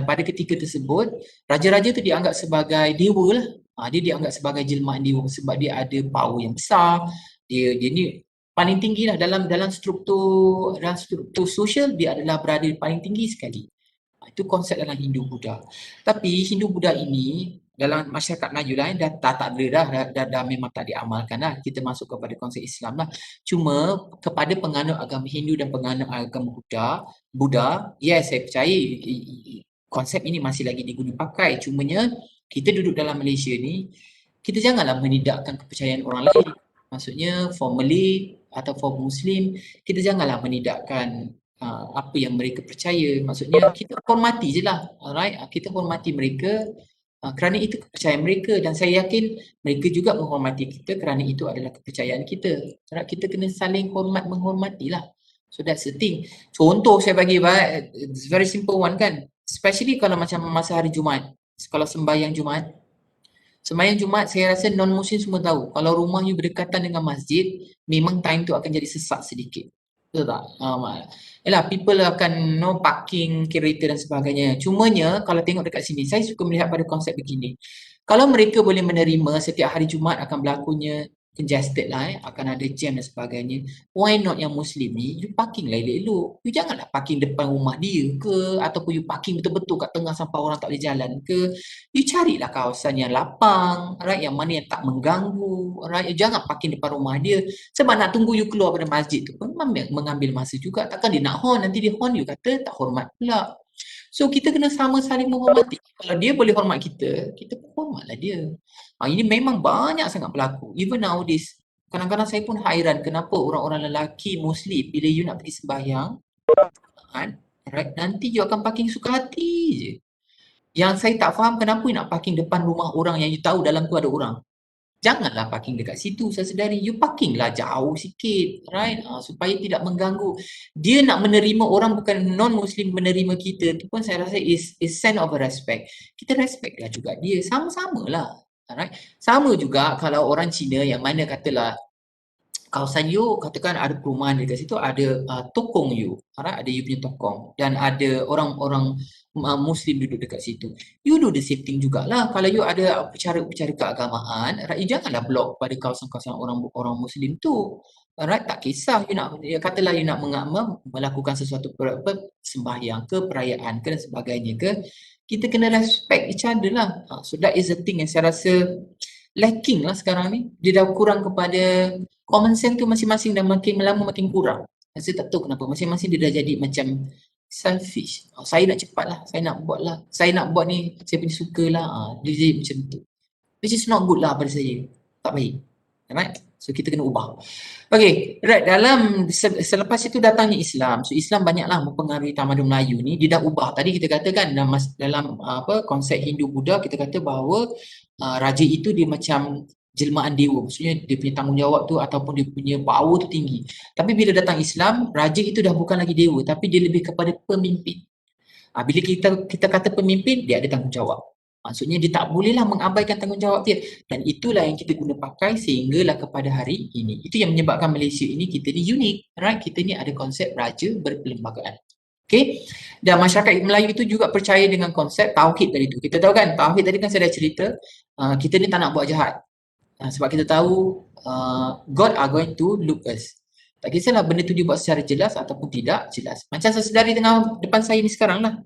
pada ketika tersebut, raja-raja tu dianggap sebagai dewa lah. Dia dianggap sebagai jelmaan dewa sebab dia ada power yang besar. Dia ni paling tinggi lah dalam struktur sosial, dia adalah berada paling tinggi sekali. Itu konsep dalam Hindu Buddha. Tapi Hindu Buddha ini dalam masyarakat Melayu lain dah tak ada dah memang tak diamalkan lah. Kita masuk kepada konsep Islam lah. Cuma kepada penganut agama Hindu dan penganut agama Buddha, yes, saya percaya konsep ini masih lagi diguna pakai. Cumanya kita duduk dalam Malaysia ni, kita janganlah menidakkan kepercayaan orang lain. Maksudnya for Malay atau for Muslim, kita janganlah menidakkan apa yang mereka percaya. Maksudnya kita hormati je lah. Alright? Kita hormati mereka kerana itu kepercayaan mereka, dan saya yakin mereka juga menghormati kita kerana itu adalah kepercayaan kita. Kita kena saling hormat menghormati lah. So that's the thing. Contoh saya bagi, it's very simple one kan. Especially kalau macam masa hari Jumaat. Kalau sembahyang Jumaat, saya rasa non-Muslim semua tahu. Kalau rumah you berdekatan dengan masjid, memang time tu akan jadi sesak sedikit. Betul tak? Yalah, people akan parking kereta dan sebagainya. Cumanya, kalau tengok dekat sini, saya suka melihat pada konsep begini. Kalau mereka boleh menerima setiap hari Jumaat akan berlakunya congested lah, akan ada jam dan sebagainya. Why not yang Muslim ni, you parking lah elok-elok. You janganlah parking depan rumah dia ke, ataupun you parking betul-betul kat tengah sampai orang tak boleh jalan ke. You carilah kawasan yang lapang, right? Yang mana yang tak mengganggu, right? You jangan parking depan rumah dia. Sebab nak tunggu you keluar pada masjid tu pun mengambil masa juga. Takkan dia nak horn, nanti dia horn you kata tak hormat pula. So kita kena sama saling menghormati. Kalau dia boleh hormat kita, kita pun hormatlah dia. Ini memang banyak sangat berlaku. Even nowadays, kadang-kadang saya pun hairan kenapa orang-orang lelaki Muslim bila you nak pergi sembahyang, right, nanti you akan parking suka hati je. Yang saya tak faham kenapa you nak parking depan rumah orang yang you tahu dalam tu ada orang. Janganlah parking dekat situ, saudari. You parkinglah jauh sikit, right? Supaya tidak mengganggu. Dia nak menerima orang bukan non-Muslim menerima kita, tu pun saya rasa is sign of a respect. Kita respect lah juga dia, sama-sama lah. Alright? Sama juga kalau orang Cina yang mana katalah kawasan you katakan ada perumahan dekat situ, ada tokong you, ada you punya tokong dan ada orang-orang Muslim duduk dekat situ. You do the same thing jugalah. Kalau you ada upacara-upacara keagamaan, you janganlah block pada kawasan-kawasan orang Muslim tu. Alright, tak kisah you nak, katalah you nak melakukan sesuatu sembahyang ke, perayaan ke dan sebagainya ke, kita kena respect each other lah. So that is the thing yang saya rasa lacking lah sekarang ni. Dia dah kurang kepada common sense tu masing-masing dan makin lama makin kurang. Saya tak tahu kenapa masing-masing dia dah jadi macam selfish. Saya nak cepat lah, saya nak buat lah, saya nak buat ni, saya punya suka lah. Dia jadi macam tu. Which is not good lah pada saya. Tak baik. Alright? So kita kena ubah. Okay, right. Dalam selepas itu datangnya Islam. So Islam banyaklah mempengaruhi tamadun Melayu ni. Dia dah ubah. Tadi kita katakan dalam konsep Hindu Buddha, kita kata bahawa raja itu dia macam jelmaan dewa. Maksudnya dia punya tanggungjawab tu ataupun dia punya power tu tinggi. Tapi bila datang Islam, raja itu dah bukan lagi dewa, tapi dia lebih kepada pemimpin. Bila kita kata pemimpin, dia ada tanggungjawab. Maksudnya dia tak bolehlah mengabaikan tanggungjawab dia. Dan itulah yang kita guna pakai sehinggalah kepada hari ini. Itu yang menyebabkan Malaysia ini kita ni unik. Right? Kita ni ada konsep raja berperlembagaan. Okay? Dan masyarakat Melayu itu juga percaya dengan konsep tauhid tadi tu. Kita tahu kan, tauhid tadi kan saya dah cerita, kita ni tak nak buat jahat. Sebab kita tahu God are going to look us. Tak kisahlah benda tu dibuat secara jelas ataupun tidak jelas. Macam saya sedari tengah depan saya ni sekarang lah.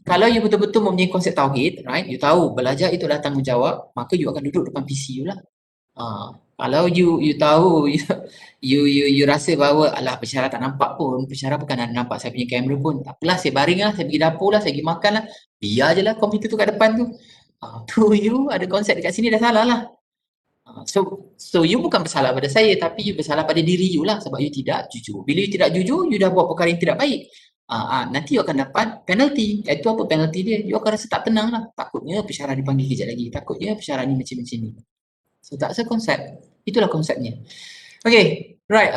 Kalau you betul-betul mempunyai konsep tauhid, right? You tahu belajar itu adalah tanggungjawab, maka you akan duduk depan PC you lah. Kalau you tahu you rasa bahawa alah pensyarah tak nampak pun, pensyarah bukan nak nampak saya punya kamera pun. Tak apalah, saya baring lah, saya pergi dapur lah, saya pergi makan lah. Biar je lah komputer tu kat depan tu. Tu you ada konsep dekat sini dah salah lah. So you bukan bersalah pada saya, tapi you bersalah pada diri you lah sebab you tidak jujur. Bila you tidak jujur, you dah buat perkara yang tidak baik. Nanti you akan dapat penalty. Itu apa penalty dia? You akan rasa tak tenang lah. Takutnya pensyarah dipanggil kejap lagi. Takutnya pensyarah ni macam-macam ni. So tak konsep. Itulah konsepnya. Okay, right.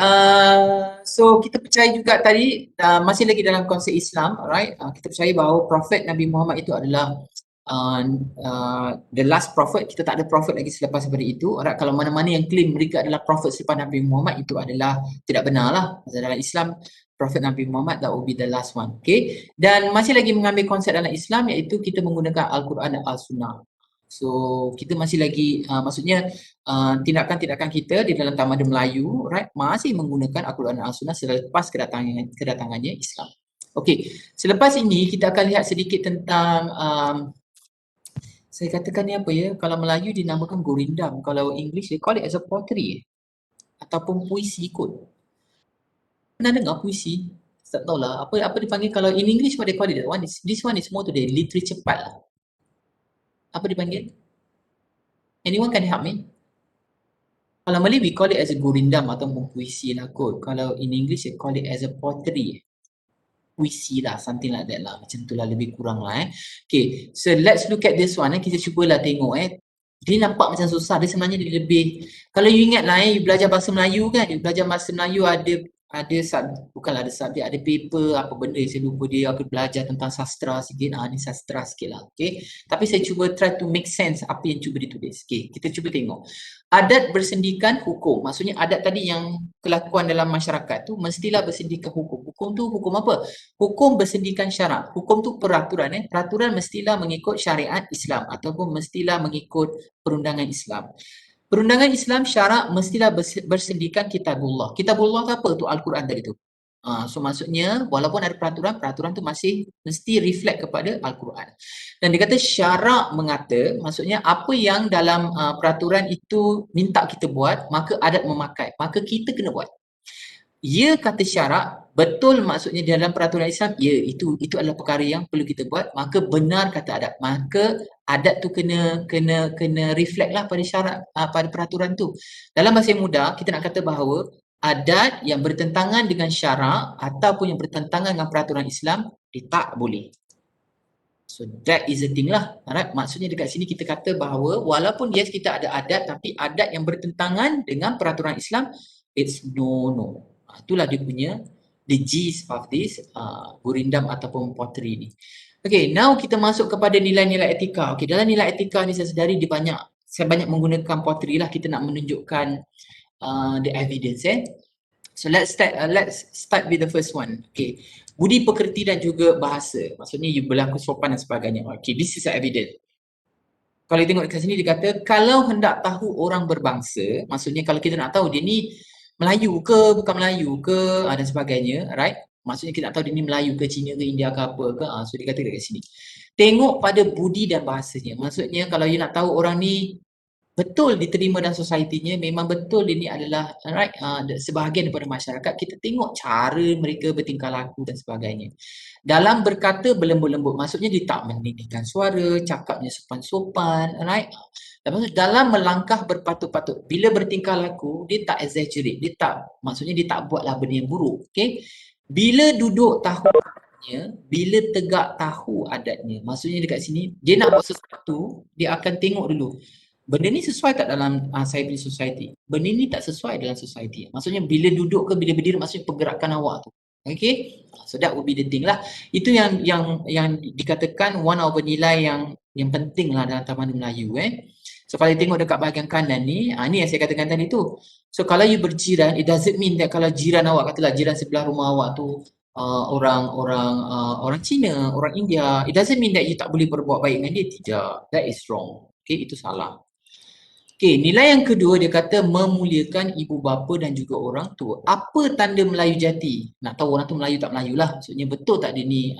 So kita percaya juga tadi, masih lagi dalam konsep Islam, right? Kita percaya bahawa Prophet Nabi Muhammad itu adalah the last prophet. Kita tak ada prophet lagi selepas daripada itu. Alright, kalau mana-mana yang claim mereka adalah prophet selepas Nabi Muhammad, itu adalah tidak benar lah. Dalam Islam, Prophet Nabi Muhammad that will be the last one. Okay, dan masih lagi mengambil konsep dalam Islam, iaitu kita menggunakan Al-Quran dan Al-Sunnah. So kita masih lagi maksudnya tindakan-tindakan kita di dalam tamadun Melayu, right, masih menggunakan Al-Quran dan Al-Sunnah selepas kedatangannya Islam. Okay, selepas ini kita akan lihat sedikit tentang saya katakan ni apa ya, kalau Melayu dinamakan gurindam, kalau English they call it as a pottery ataupun puisi kot. Pernah dengar puisi? Tak tahulah apa dipanggil kalau in English, what they call it, this one is more to the literature part lah. Apa dipanggil? Anyone can help me? Kalau Malay we call it as a gurindam ataupun puisi lah kot. Kalau in English they call it as a pottery. Puisi lah, something like that lah. Macam tu lah, lebih kurang lah Okay, so let's look at this one kita cubalah tengok Dia nampak macam susah, dia sebenarnya dia lebih, kalau you ingat lah you belajar bahasa Melayu kan, you belajar bahasa Melayu ada bukanlah ada subjek, ada paper, apa benda saya lupa, dia akan belajar tentang sastra sikit, ni sastra sikit lah, okay. Tapi saya cuba try to make sense apa yang cuba ditulis, okay. Kita cuba tengok. Adat bersendikan hukum, maksudnya adat tadi yang kelakuan dalam masyarakat tu mestilah bersendikan hukum. Hukum tu hukum apa? Hukum bersendikan syarak. Hukum tu peraturan peraturan mestilah mengikut syariat Islam ataupun mestilah mengikut perundangan Islam. Perundangan Islam syarak mestilah bersendikan kitabullah. Kitabullah tu apa? Tu Al-Quran tadi tu. So maksudnya walaupun ada peraturan, peraturan tu masih mesti reflect kepada Al-Quran. Dan dia kata syarak mengata, maksudnya apa yang dalam peraturan itu minta kita buat, maka adat memakai, maka kita kena buat. Ya kata syarak, betul maksudnya dalam peraturan Islam, ya itu adalah perkara yang perlu kita buat, maka benar kata adat. Maka adat tu kena reflect lah pada syarak, pada peraturan tu. Dalam bahasa yang mudah, kita nak kata bahawa adat yang bertentangan dengan syarak ataupun yang bertentangan dengan peraturan Islam, dia tak boleh. So that is the thing lah. Alright? Maksudnya dekat sini kita kata bahawa walaupun yes kita ada adat, tapi adat yang bertentangan dengan peraturan Islam, it's no. Itulah dia punya the gist of this gurindam ataupun pottery ni. Okay, now kita masuk kepada nilai-nilai etika. Okay, dalam nilai etika ni saya sedari saya banyak menggunakan pottery lah. Kita nak menunjukkan the evidence. So let's start with the first one. Okay, budi pekerti dan juga bahasa. Maksudnya you berlaku sopan dan sebagainya. Okay, this is the evidence. Kalau you tengok dekat sini dia kata kalau hendak tahu orang berbangsa, maksudnya kalau kita nak tahu dia ni Melayu ke bukan Melayu ke dan sebagainya, right? Maksudnya kita nak tahu dia ni Melayu ke Cina ke India ke apa ke. So dia kata dekat sini. Tengok pada budi dan bahasanya. Maksudnya kalau you nak tahu orang ni betul diterima dalam society-nya, memang betul dia ni adalah right, sebahagian daripada masyarakat, kita tengok cara mereka bertingkah laku dan sebagainya. Dalam berkata berlembut-lembut, maksudnya dia tak meninggikan suara, cakapnya sopan-sopan, right? Lepas tu dalam melangkah berpatut-patut, bila bertingkah laku, dia tak exaggerate, maksudnya dia tak buatlah benda yang buruk, okay? Bila duduk tahu adatnya, bila tegak tahu adatnya, maksudnya dekat sini, dia nak buat sesuatu, dia akan tengok dulu, benda ni sesuai tak dalam civil society? Benda ni tak sesuai dalam society. Maksudnya bila duduk ke bila berdiri, maksudnya pergerakan awak tu. Okay? So that would be the thing lah. Itu yang dikatakan one of the nilai yang penting lah dalam Taman Melayu. So kalau you tengok dekat bahagian kanan ni, ni yang saya katakan tadi tu. So kalau you berjiran, it doesn't mean that kalau jiran awak, katalah jiran sebelah rumah awak tu orang Cina, orang India, it doesn't mean that you tak boleh berbuat baik dengan dia. Tidak. That is wrong. Okay, itu salah. Okay, nilai yang kedua dia kata memuliakan ibu bapa dan juga orang tua. Apa tanda Melayu jati? Nak tahu orang tu Melayu tak Melayu lah. Maksudnya betul tak dia ni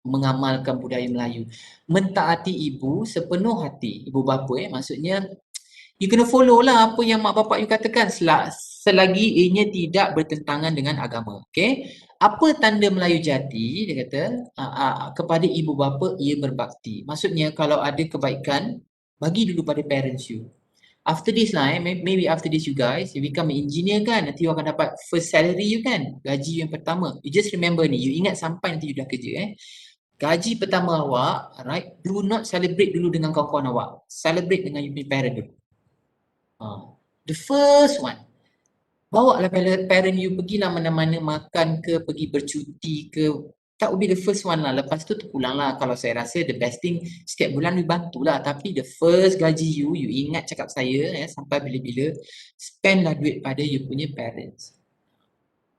mengamalkan budaya Melayu. Mentaati ibu sepenuh hati. Ibu bapa maksudnya you kena follow lah apa yang mak bapak you katakan selagi ianya tidak bertentangan dengan agama. Okay? Apa tanda Melayu jati? Dia kata kepada ibu bapa ia berbakti. Maksudnya kalau ada kebaikan, bagi dulu pada parents you. After this lah, maybe after this you guys, you become an engineer kan, nanti you akan dapat first salary you kan, gaji yang pertama. You just remember ni, you ingat sampai nanti you dah kerja gaji pertama awak, right, do not celebrate dulu dengan kawan-kawan awak. Celebrate dengan your parent dulu. The first one, bawa lah parent you pergilah mana-mana makan ke, pergi bercuti ke, that would be the first one lah. Lepas tu terpulang lah. Kalau saya rasa the best thing, setiap bulan you bantulah. Tapi the first gaji you ingat cakap saya sampai bila-bila, spend lah duit pada you punya parents.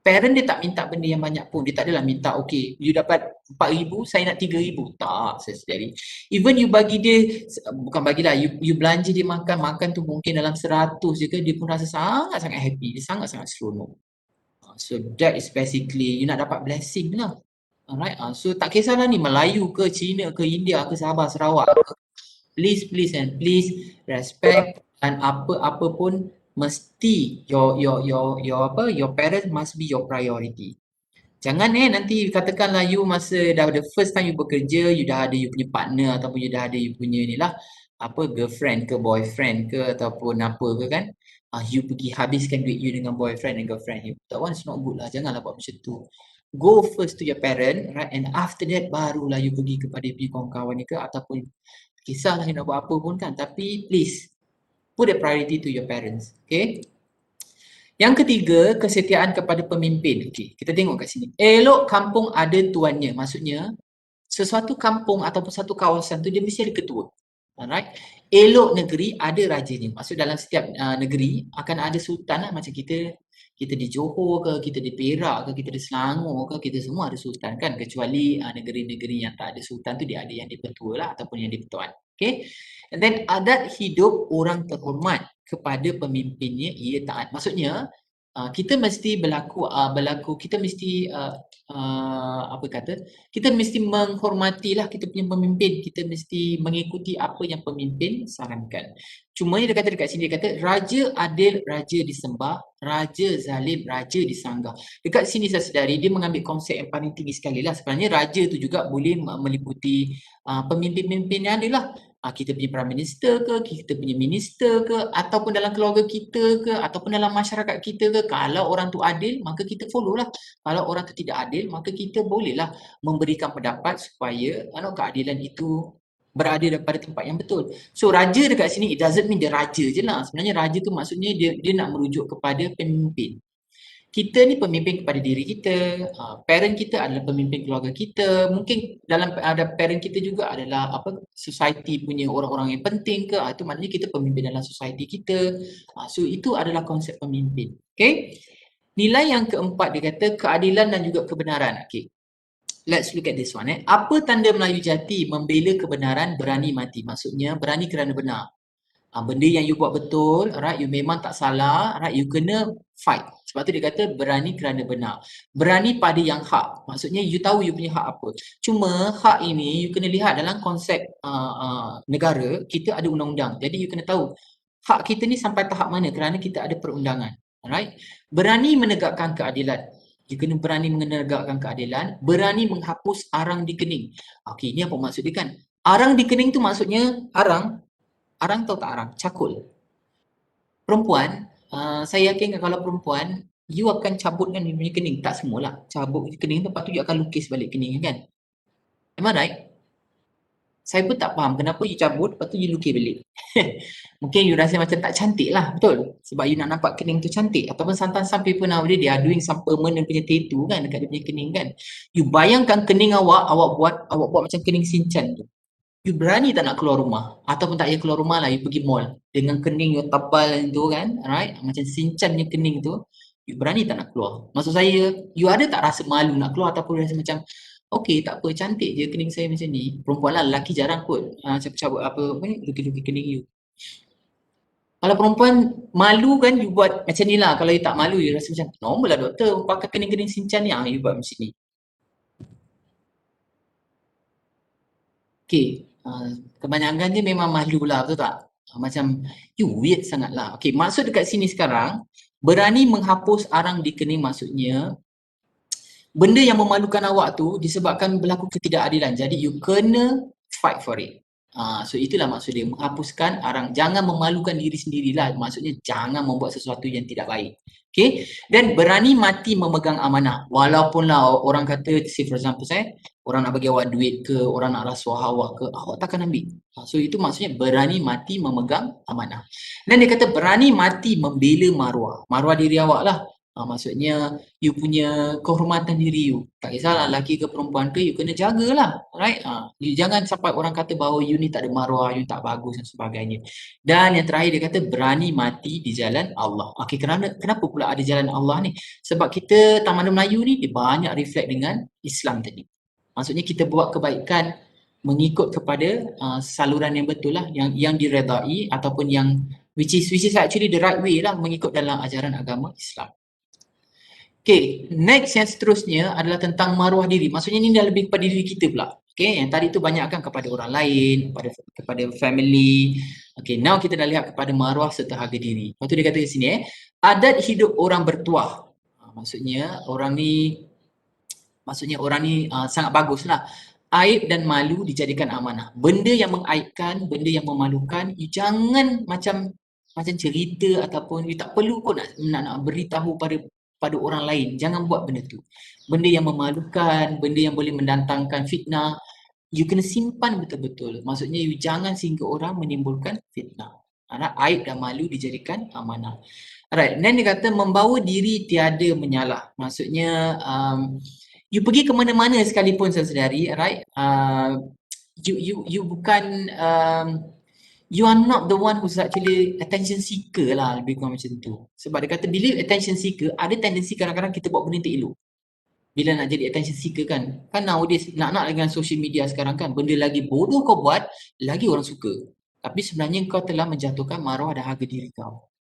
Parent dia tak minta benda yang banyak pun. Dia tak adalah minta, okay, you dapat 4,000, saya nak 3,000. Tak, sesedari. Even you bagi dia, bukan bagilah, you belanja dia makan tu mungkin dalam 100 je ke, dia pun rasa sangat-sangat happy. Dia sangat-sangat seronok. So that is basically, you nak dapat blessing lah. Alright, so tak kisahlah ni Melayu ke, Cina ke, India ke, Sabah, Sarawak ke. Please respect dan apa pun mesti your parents must be your priority. Jangan nanti katakanlah you masa dah the first time you bekerja, you dah ada you punya partner ataupun you dah ada you punya ni lah, girlfriend ke, boyfriend ke ataupun apa ke kan. You pergi habiskan duit you dengan boyfriend and girlfriend you. That one is not good lah. Janganlah buat macam tu. Go first to your parent, right? And after that barulah you pergi kepada kawan-kawan ni ke ataupun kisahlah you nak buat apa pun kan. Tapi please put a priority to your parents. Okay? Yang ketiga, kesetiaan kepada pemimpin. Okay, kita tengok kat sini. Elok kampung ada tuannya. Maksudnya sesuatu kampung ataupun satu kawasan tu dia mesti ada ketua. Alright. Elok negeri ada rajanya. Maksud dalam setiap negeri akan ada sultan lah. Macam kita di Johor ke, kita di Perak ke, kita di Selangor ke, kita semua ada sultan kan. Kecuali negeri-negeri yang tak ada sultan tu dia ada yang dipertua lah ataupun yang dipertuan. Okay. And then adat hidup orang terhormat kepada pemimpinnya ia taat. Maksudnya kita mesti kita mesti kita mesti menghormatilah kita punya pemimpin, kita mesti mengikuti apa yang pemimpin sarankan. Cuma dia kata dekat sini, dia kata raja adil raja disembah, raja zalim raja disanggah. Dekat sini saya sedari dia mengambil konsep yang paling tinggi sekali lah. Sebenarnya raja tu juga boleh meliputi pemimpin-pemimpin yang ada lah. Kita punya prime minister ke, kita punya minister ke, ataupun dalam keluarga kita ke, ataupun dalam masyarakat kita ke. Kalau orang tu adil, maka kita follow lah. Kalau orang tu tidak adil, maka kita bolehlah memberikan pendapat supaya keadilan itu berada pada tempat yang betul. So raja dekat sini, it doesn't mean dia raja je lah. Sebenarnya raja tu maksudnya dia nak merujuk kepada pemimpin. kita ni pemimpin kepada diri kita, parent kita adalah pemimpin keluarga kita, mungkin dalam ada parent kita juga adalah society punya orang-orang yang penting ke, itu maknanya kita pemimpin dalam society kita. So itu adalah konsep pemimpin. Okay. Nilai yang keempat dia kata keadilan dan juga kebenaran. Okay. Let's look at this one. Apa tanda Melayu jati? Membela kebenaran, berani mati. Maksudnya berani kerana benar. Benda yang you buat betul, right, you memang tak salah, right, you kena fight. Sebab tu dia kata berani kerana benar. Berani pada yang hak. Maksudnya you tahu you punya hak apa. Cuma hak ini you kena lihat dalam konsep negara, kita ada undang-undang. Jadi you kena tahu hak kita ni sampai tahap mana kerana kita ada perundangan. Alright? Berani menegakkan keadilan. You kena berani menegakkan keadilan, berani menghapus arang di kening. Okey, ini apa maksud dia kan? Arang di kening tu maksudnya arang tahu tak arang? Cakul. Perempuan, saya yakin kalau perempuan, you akan cabutkan dia punya kening. Tak semualah. Cabut kening tu, lepas tu you akan lukis balik kening kan? Am I right? Saya pun tak faham kenapa you cabut, lepas tu you lukis balik. Mungkin you rasa macam tak cantik lah, betul? Sebab you nak nampak kening tu cantik. Ataupun some people nowadays, they are doing some permanent punya tattoo kan, dekat dia punya kening kan. You bayangkan kening awak buat macam kening Shinchan tu. You berani tak nak keluar rumah? Ataupun tak payah keluar rumah lah, you pergi mall. Dengan kening you tebal tu kan, right? Macam Shinchan punya kening tu, you berani tak nak keluar? Maksud saya, you ada tak rasa malu nak keluar ataupun rasa macam, okey, tak apa, cantik je kening saya macam ni. Perempuan lah, lelaki jarang kot cabut-cabut apa ni, lukis-lukis kening you. Kalau perempuan malu kan, you buat macam ni lah. Kalau you tak malu, you rasa macam, normal lah doktor, pakai kening-kening Shinchan ni, you buat macam ni. Okay, kebanyakan dia memang malu lah, betul tak? Macam, you weird sangat lah. Okay, maksud dekat sini sekarang, berani menghapus arang di kening maksudnya, benda yang memalukan awak tu disebabkan berlaku ketidakadilan. Jadi, you kena fight for it. So, itulah maksud dia, menghapuskan arang. Jangan memalukan diri sendirilah. Maksudnya, jangan membuat sesuatu yang tidak baik. Okay, dan berani mati memegang amanah. Walaupun lah orang kata, say for example orang nak bagi awak duit ke, orang nak rasuah awak ke, awak takkan ambil. So itu maksudnya berani mati memegang amanah. Dan dia kata berani mati membela maruah. Maruah diri awak lah. Maksudnya you punya kehormatan diri you. Tak kisahlah lelaki ke perempuan ke, you kena jagalah. Right? You jangan sampai orang kata bahawa you ni tak ada maruah, you tak bagus dan sebagainya. Dan yang terakhir dia kata berani mati di jalan Allah. Okey, kenapa pula ada jalan Allah ni? Sebab kita Tamadun Melayu ni dia banyak reflect dengan Islam tadi. Maksudnya kita buat kebaikan mengikut kepada saluran yang betul lah, yang diredai ataupun yang which is actually the right way lah, mengikut dalam ajaran agama Islam. Okay, next yang seterusnya adalah tentang maruah diri. Maksudnya ni dah lebih kepada diri kita pula. Okay, yang tadi tu banyakkan kepada orang lain, kepada family. Okay, now kita dah lihat kepada maruah serta harga diri. Lepas tu dia kata di sini adat hidup orang bertuah. Maksudnya orang ni sangat baguslah. Aib dan malu dijadikan amanah. Benda yang mengaibkan, benda yang memalukan, you jangan macam cerita ataupun you tak perlu pun nak beritahu pada orang lain. Jangan buat benda tu. Benda yang memalukan, benda yang boleh mendatangkan fitnah, you kena simpan betul-betul. Maksudnya you jangan sehingga orang menimbulkan fitnah. Aib dan malu dijadikan amanah. Alright, then dia kata membawa diri tiada menyalah. Maksudnya you pergi ke mana-mana sekalipun saudari, right? You bukan you are not the one who's actually attention seeker lah, lebih kurang macam tu. Sebab dia kata bila attention seeker, ada tendensi kadang-kadang kita buat benda tak elok. Bila nak jadi attention seeker kan nowadays nak dengan social media sekarang kan, benda lagi bodoh kau buat, lagi orang suka. Tapi sebenarnya kau telah menjatuhkan maruah dan harga diri kau.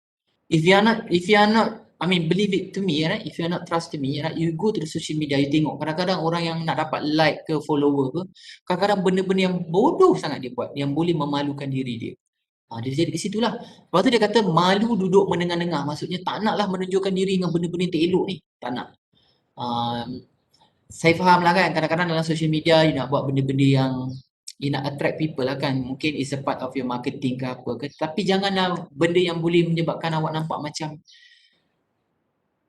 If you are not, I mean, believe it to me, right? If you are not trust me, right? You go to the social media, you tengok kadang-kadang orang yang nak dapat like ke follower ke, kadang-kadang benda-benda yang bodoh sangat dia buat, yang boleh memalukan diri dia. Dia jadi ke situlah. Lepas tu dia kata malu duduk menengah-nengah, maksudnya tak naklah menunjukkan diri dengan benda-benda yang tak elok ni, tak nak. Saya faham lah kan, kadang-kadang dalam social media you nak buat benda-benda yang you nak attract people lah kan, mungkin is a part of your marketing ke apa ke, tapi janganlah benda yang boleh menyebabkan awak nampak macam,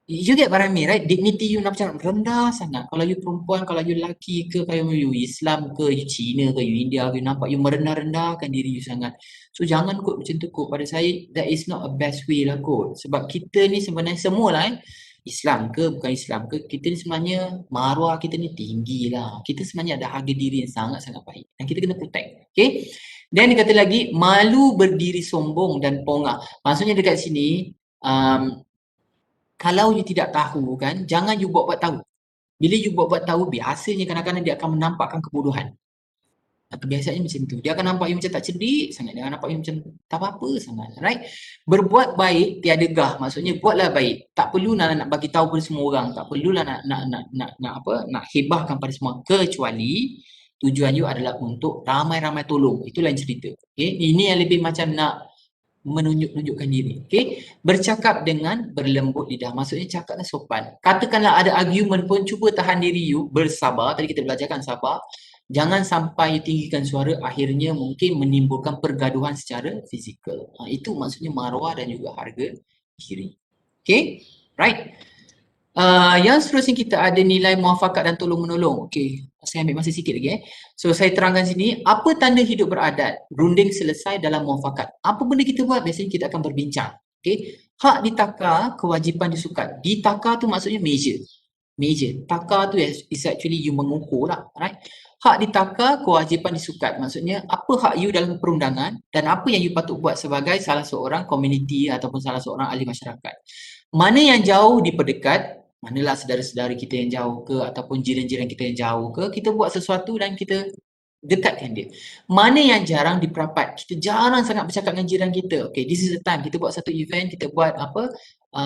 you get what I mean, right? Dignity you macam rendah sangat. Kalau you perempuan, kalau you lelaki ke, kalau you Islam ke, you Cina ke, you India ke, you nampak you merendah-rendahkan diri you sangat. So jangan kot macam tu kot. Pada saya, that is not a best way lah kot. Sebab kita ni sebenarnya semua lah Islam ke bukan Islam ke, kita ni sebenarnya maruah kita ni tinggi lah. Kita sebenarnya ada harga diri yang sangat-sangat baik dan kita kena protect. Okay. Dan dia kata lagi, malu berdiri sombong dan pongah. Maksudnya dekat sini, kalau you tidak tahu kan, jangan you buat-buat tahu. Bila you buat-buat tahu, biasanya kadang-kadang dia akan menampakkan kebodohan. Kebiasaannya macam tu. Dia akan nampak you macam tak cerdik sangat. Dia akan nampak you macam tak apa-apa sangat. Right? Berbuat baik tiada gah. Maksudnya buatlah baik. Tak perlu nak bagi tahu pada semua orang. Tak perlulah nak hebahkan pada semua. Kecuali tujuan you adalah untuk ramai-ramai tolong. Itu lain cerita. Okay? Ini yang lebih macam nak menunjukkan diri. Okay? Bercakap dengan berlembut lidah. Maksudnya cakaplah sopan. Katakanlah ada argument pun, cuba tahan diri you. Bersabar. Tadi kita belajarkan sabar. Jangan sampai tinggikan suara, akhirnya mungkin menimbulkan pergaduhan secara fizikal. Itu maksudnya maruah dan juga harga diri. Okay, right. Yang seterusnya kita ada nilai muafakat dan tolong-menolong. Okay, saya ambil masa sikit lagi. So, saya terangkan sini, apa tanda hidup beradat? Runding selesai dalam muafakat. Apa benda kita buat? Biasanya kita akan berbincang. Okay, hak ditakar, kewajipan disukat. Ditakar tu maksudnya measure. Takar tu is actually you mengukur lah, right? Hak ditakar, kewajipan disukat. Maksudnya apa hak you dalam perundangan dan apa yang you patut buat sebagai salah seorang komuniti ataupun salah seorang ahli masyarakat. Mana yang jauh diperdekat, manalah saudara-saudara kita yang jauh ke ataupun jiran-jiran kita yang jauh ke, kita buat sesuatu dan kita dekatkan dia. Mana yang jarang diperapat, kita jarang sangat bercakap dengan jiran kita. Okay, this is the time kita buat satu event, kita buat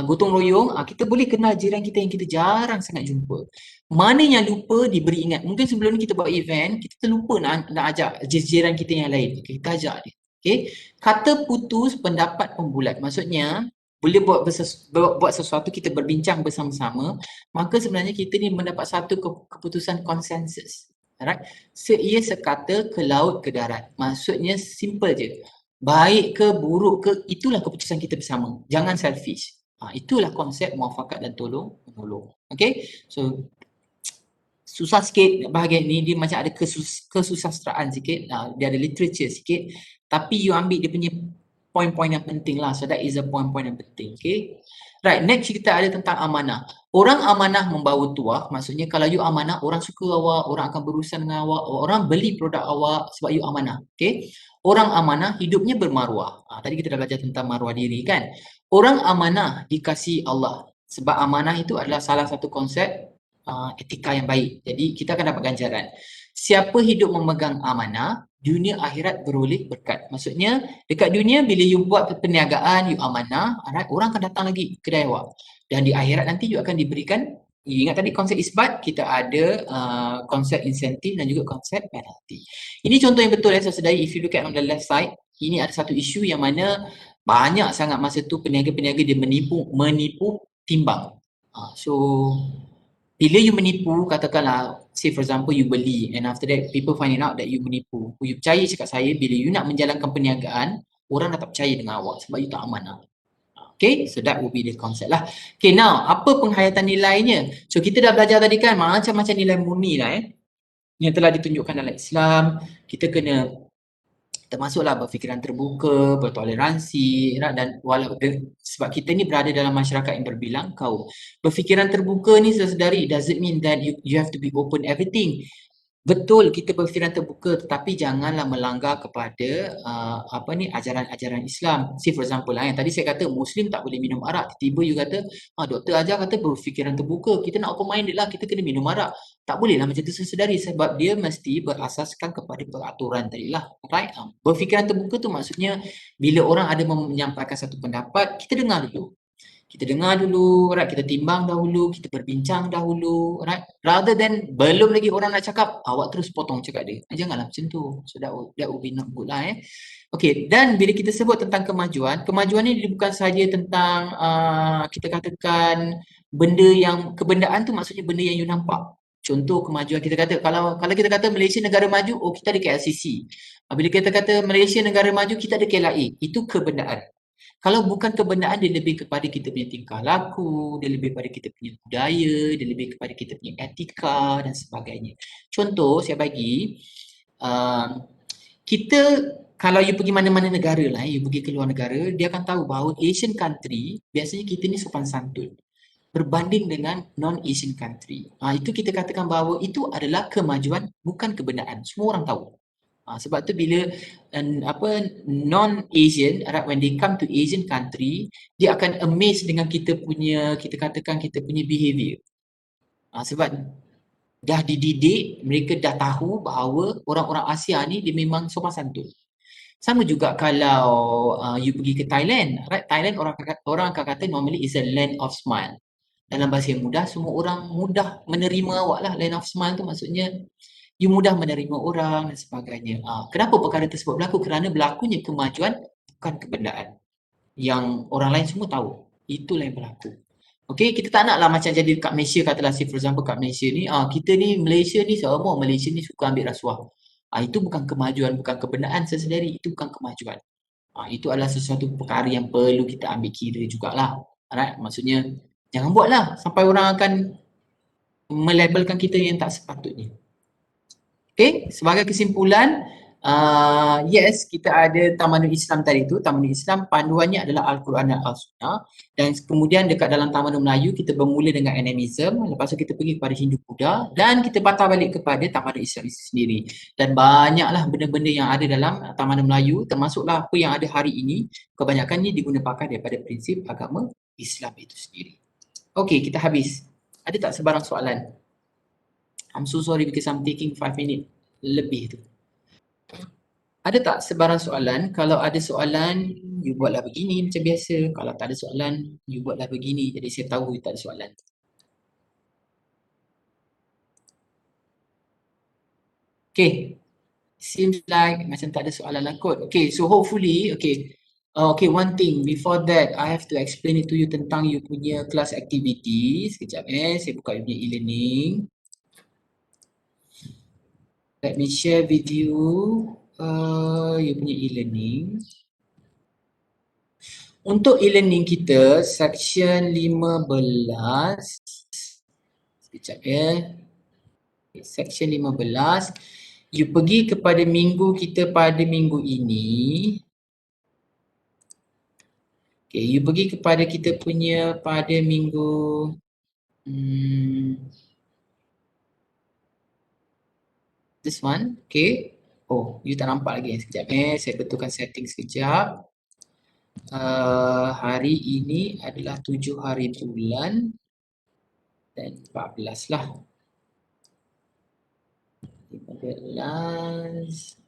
gotong royong, kita boleh kenal jiran kita yang kita jarang sangat jumpa. Mana yang lupa diberi ingat. Mungkin sebelum ni kita buat event, kita terlupa nak ajak jiran kita yang lain. Okay, kita ajak dia. Okay. Kata putus pendapat pembulat. Maksudnya, boleh buat sesuatu, kita berbincang bersama-sama, maka sebenarnya kita ni mendapat satu keputusan konsensus. Alright. Ia sekata ke laut ke darat. Maksudnya simple je. Baik ke buruk ke, itulah keputusan kita bersama. Jangan selfish. Itulah konsep muafakat dan tolong-menolong. Okay. So, susah sikit bahagian ni, dia macam ada kesusasteraan sikit. Dia ada literature sikit. Tapi you ambil dia punya poin-poin yang penting lah. So, that is a point-point yang penting. Okay. Right, next kita ada tentang amanah. Orang amanah membawa tuah, maksudnya kalau you amanah, orang suka awak, orang akan berurusan dengan awak, orang beli produk awak sebab you amanah. Okay? Orang amanah hidupnya bermaruah. Tadi kita dah belajar tentang maruah diri kan. Orang amanah dikasihi Allah. Sebab amanah itu adalah salah satu konsep etika yang baik. Jadi kita akan dapat ganjaran. Siapa hidup memegang amanah, dunia akhirat beroleh berkat. Maksudnya dekat dunia bila you buat perniagaan, you amanah, orang akan datang lagi kedai awak. Dan di akhirat nanti you akan diberikan, you ingat tadi konsep isbat, kita ada konsep insentif dan juga konsep penalty. Ini contoh yang betul saudara-saudari. If you look at on the left side, ini ada satu isu yang mana banyak sangat masa tu peniaga-peniaga dia menipu timbang. So bila you menipu, katakanlah, say for example you beli and after that people finding out that you menipu. You percaya cakap saya, bila you nak menjalankan perniagaan, orang dah tak percaya dengan awak sebab you tak amanah. Okay, so that would be the concept lah. Okay, now apa penghayatan nilainya? So kita dah belajar tadi kan macam-macam nilai murni lah yang telah ditunjukkan dalam Islam. Kita kena termasuklah berfikiran terbuka, bertoleransi, dan walaupun sebab kita ni berada dalam masyarakat yang berbilang kaum. Berfikiran terbuka ni saudari, doesn't mean that you have to be open everything. Betul kita berfikiran terbuka, tetapi janganlah melanggar kepada ajaran-ajaran Islam. Say for example yang tadi saya kata Muslim tak boleh minum arak, tiba-tiba you kata doktor ajar kata berfikiran terbuka, kita nak open minded lah, kita kena minum arak. Tak boleh lah macam tu sesedari, sebab dia mesti berasaskan kepada peraturan tadi lah. Right? Berfikiran terbuka tu maksudnya bila orang ada menyampaikan satu pendapat, kita dengar dulu. Kita dengar dulu, right? Kita timbang dahulu, kita berbincang dahulu, right? Rather than belum lagi orang nak cakap, awak terus potong cakap dia. Janganlah macam tu. So that would be not good lah. Okay, dan bila kita sebut tentang kemajuan ni bukan sahaja tentang kita katakan kebendaan tu maksudnya benda yang you nampak. Contoh kemajuan kita kata, kalau kita kata Malaysia negara maju, kita ada KLCC. Bila kita kata Malaysia negara maju, kita ada KLIA. Itu kebendaan. Kalau bukan kebendaan, dia lebih kepada kita punya tingkah laku, dia lebih kepada kita punya budaya, dia lebih kepada kita punya etika dan sebagainya. Contoh saya bagi, kita kalau you pergi mana-mana negara lah, you pergi ke luar negara, dia akan tahu bahawa Asian country, biasanya kita ni sopan santun. berbanding dengan non-Asian country. Itu kita katakan bahawa itu adalah kemajuan, bukan kebenaran. Semua orang tahu. Sebab tu bila non-Asian, when they come to Asian country, dia akan amazed dengan kita punya, kita katakan kita punya behavior. Sebab dah dididik, mereka dah tahu bahawa orang-orang Asia ni dia memang sopan santun. Sama juga kalau you pergi ke Thailand, right? Thailand orang akan kata normally is a land of smile. Dalam bahasa yang mudah, semua orang mudah menerima awak lah. Land of smile tu maksudnya you mudah menerima orang dan sebagainya. Kenapa perkara tersebut berlaku? Kerana berlakunya kemajuan bukan kebendaan. Yang orang lain semua tahu. Itulah yang berlaku. Okey, kita tak naklah macam jadi kat Malaysia, katalah for example kat Malaysia ni, kita ni Malaysia ni semua Malaysia ni suka ambil rasuah. Itu bukan kemajuan, bukan kebendaan sesendiri, itu bukan kemajuan. Itu adalah sesuatu perkara yang perlu kita ambil kira jugalah. Alright, maksudnya jangan buatlah sampai orang akan melabelkan kita yang tak sepatutnya. Okay, sebagai kesimpulan, yes, kita ada Tamadun Islam tadi tu. Tamadun Islam panduannya adalah Al-Quran dan Al-Sunnah. Dan kemudian dekat dalam Tamadun Melayu, kita bermula dengan animism. Lepas tu kita pergi kepada Hindu Buddha. Dan kita patah balik kepada Tamadun Islam itu sendiri. Dan banyaklah benda-benda yang ada dalam Tamadun Melayu, termasuklah apa yang ada hari ini, kebanyakannya digunakan pakai daripada prinsip agama Islam itu sendiri. Okay, kita habis. Ada tak sebarang soalan? I'm so sorry because I'm taking 5 minit lebih tu. Ada tak sebarang soalan? Kalau ada soalan, you buatlah begini macam biasa. Kalau tak ada soalan, you buatlah begini. Jadi saya tahu you tak ada soalan. Okay. Seems like macam tak ada soalan lah kot. Okay, so hopefully, okay. Okay, one thing. Before that, I have to explain it to you tentang you punya class activities. Sekejap saya buka you punya e-learning. Let me share with you you punya e-learning. Untuk e-learning kita, section 15. Sekejap ya. Section 15. You pergi kepada minggu kita pada minggu ini. Okay, you pergi kepada kita punya pada minggu this one, okay. Oh, you tak nampak lagi. Sekejap saya betulkan setting sekejap. Hari ini adalah 7 hari bulan dan 14 lah. 15.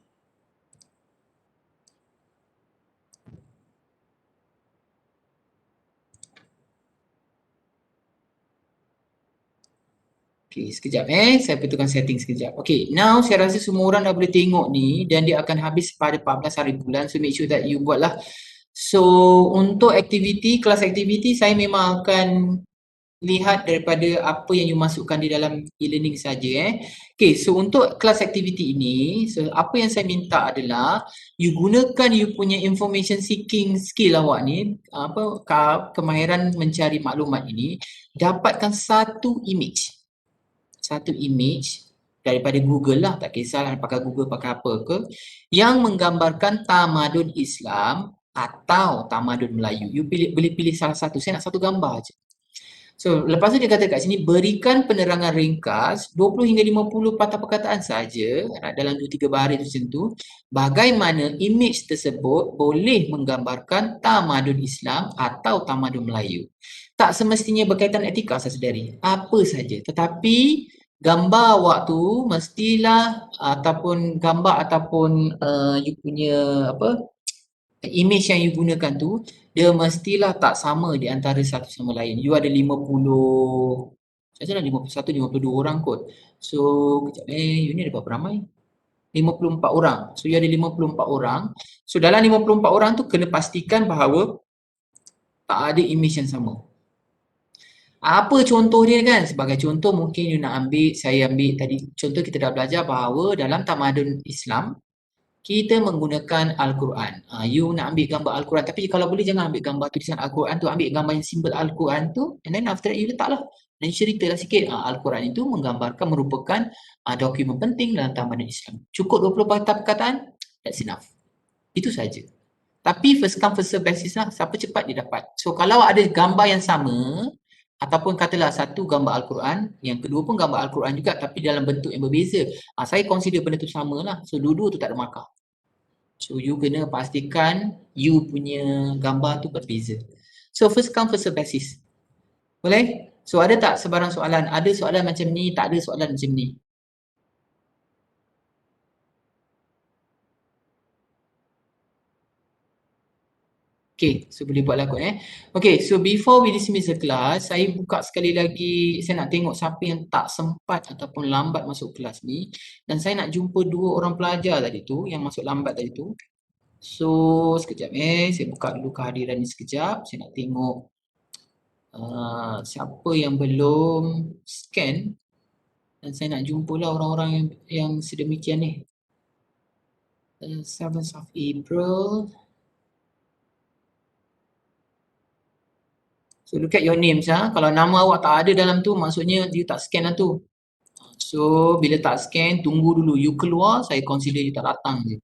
Okay, sekejap saya betulkan setting sekejap. Okay, now saya rasa semua orang dah boleh tengok ni dan dia akan habis pada 14 hari bulan. So make sure that you buat lah. So untuk aktiviti, kelas aktiviti saya memang akan lihat daripada apa yang you masukkan di dalam e-learning saja. Okay, so untuk kelas aktiviti ini, so apa yang saya minta adalah you gunakan you punya information seeking skill awak ni, kemahiran mencari maklumat ini, dapatkan satu image daripada Google lah, tak kisahlah pakai Google pakai apa ke, yang menggambarkan tamadun Islam atau tamadun Melayu. You boleh pilih salah satu. Saya nak satu gambar aja. So, lepas tu dia kata kat sini, berikan penerangan ringkas 20 hingga 50 patah perkataan saja dalam 2-3 baris macam tu, bagaimana image tersebut boleh menggambarkan tamadun Islam atau tamadun Melayu. Tak semestinya berkaitan etika saudari, apa saja. Tetapi gambar awak tu mestilah ataupun gambar ataupun you punya image yang you gunakan tu, dia mestilah tak sama di antara satu sama lain. You ada 50, saya rasa 51, 52 orang kot. So, kejap you ni ada berapa ramai? 54 orang. So, you ada 54 orang. So, dalam 54 orang tu kena pastikan bahawa tak ada image yang sama. Apa contoh dia kan? Sebagai contoh mungkin you nak ambil, saya ambil tadi contoh kita dah belajar bahawa dalam tamadun Islam, kita menggunakan Al-Quran. You nak ambil gambar Al-Quran, tapi kalau boleh jangan ambil gambar tulisan Al-Quran tu, ambil gambar yang simbol Al-Quran tu, and then after that you letaklah. Dan ceritalah sikit, Al-Quran itu menggambarkan, merupakan dokumen penting dalam tamadun Islam. Cukup 20 patah perkataan, that's enough. Itu saja. Tapi first come first serve basis lah, siapa cepat dia dapat. So kalau ada gambar yang sama, Ataupun katalah satu gambar Al-Quran, yang kedua pun gambar Al-Quran juga tapi dalam bentuk yang berbeza. Saya consider benda tu sama lah. So dua-dua tu tak ada markah. So you kena pastikan you punya gambar tu berbeza. So first come first serve basis. Boleh? So ada tak sebarang soalan? Ada soalan macam ni, tak ada soalan macam ni. Okay, so boleh buat lah kot Okay, so before we dismiss the class, saya buka sekali lagi, saya nak tengok siapa yang tak sempat ataupun lambat masuk kelas ni. Dan saya nak jumpa dua orang pelajar tadi tu, yang masuk lambat tadi tu. So, sekejap saya buka dulu kehadiran ni sekejap. Saya nak tengok siapa yang belum scan. Dan saya nak jumpa lah orang-orang yang sedemikian ni. 7th of April. So look at your names Kalau nama awak tak ada dalam tu, maksudnya you tak scan lah tu. So bila tak scan, tunggu dulu. You keluar, saya consider you tak datang je.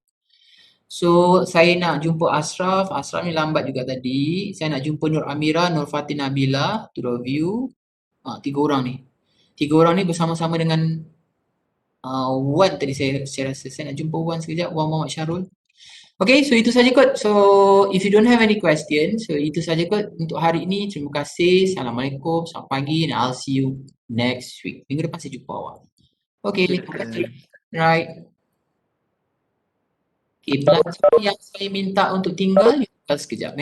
So saya nak jumpa Ashraf. Ashraf ni lambat juga tadi. Saya nak jumpa Nur Amira, Nur Fatin Nabila, to the view. 3 orang ni. 3 orang ni bersama-sama dengan Wan tadi saya rasa. Saya nak jumpa Wan sekejap. Wan Muhammad Syarul. Okay, so itu saja kot. So if you don't have any question, so itu saja kot untuk hari ini. Terima kasih. Assalamualaikum. Selamat pagi and I'll see you next week. Minggu depan saya jumpa awak. Okay, terima kasih. Right. Okay, pelajar yang saya minta untuk tinggal, sekejap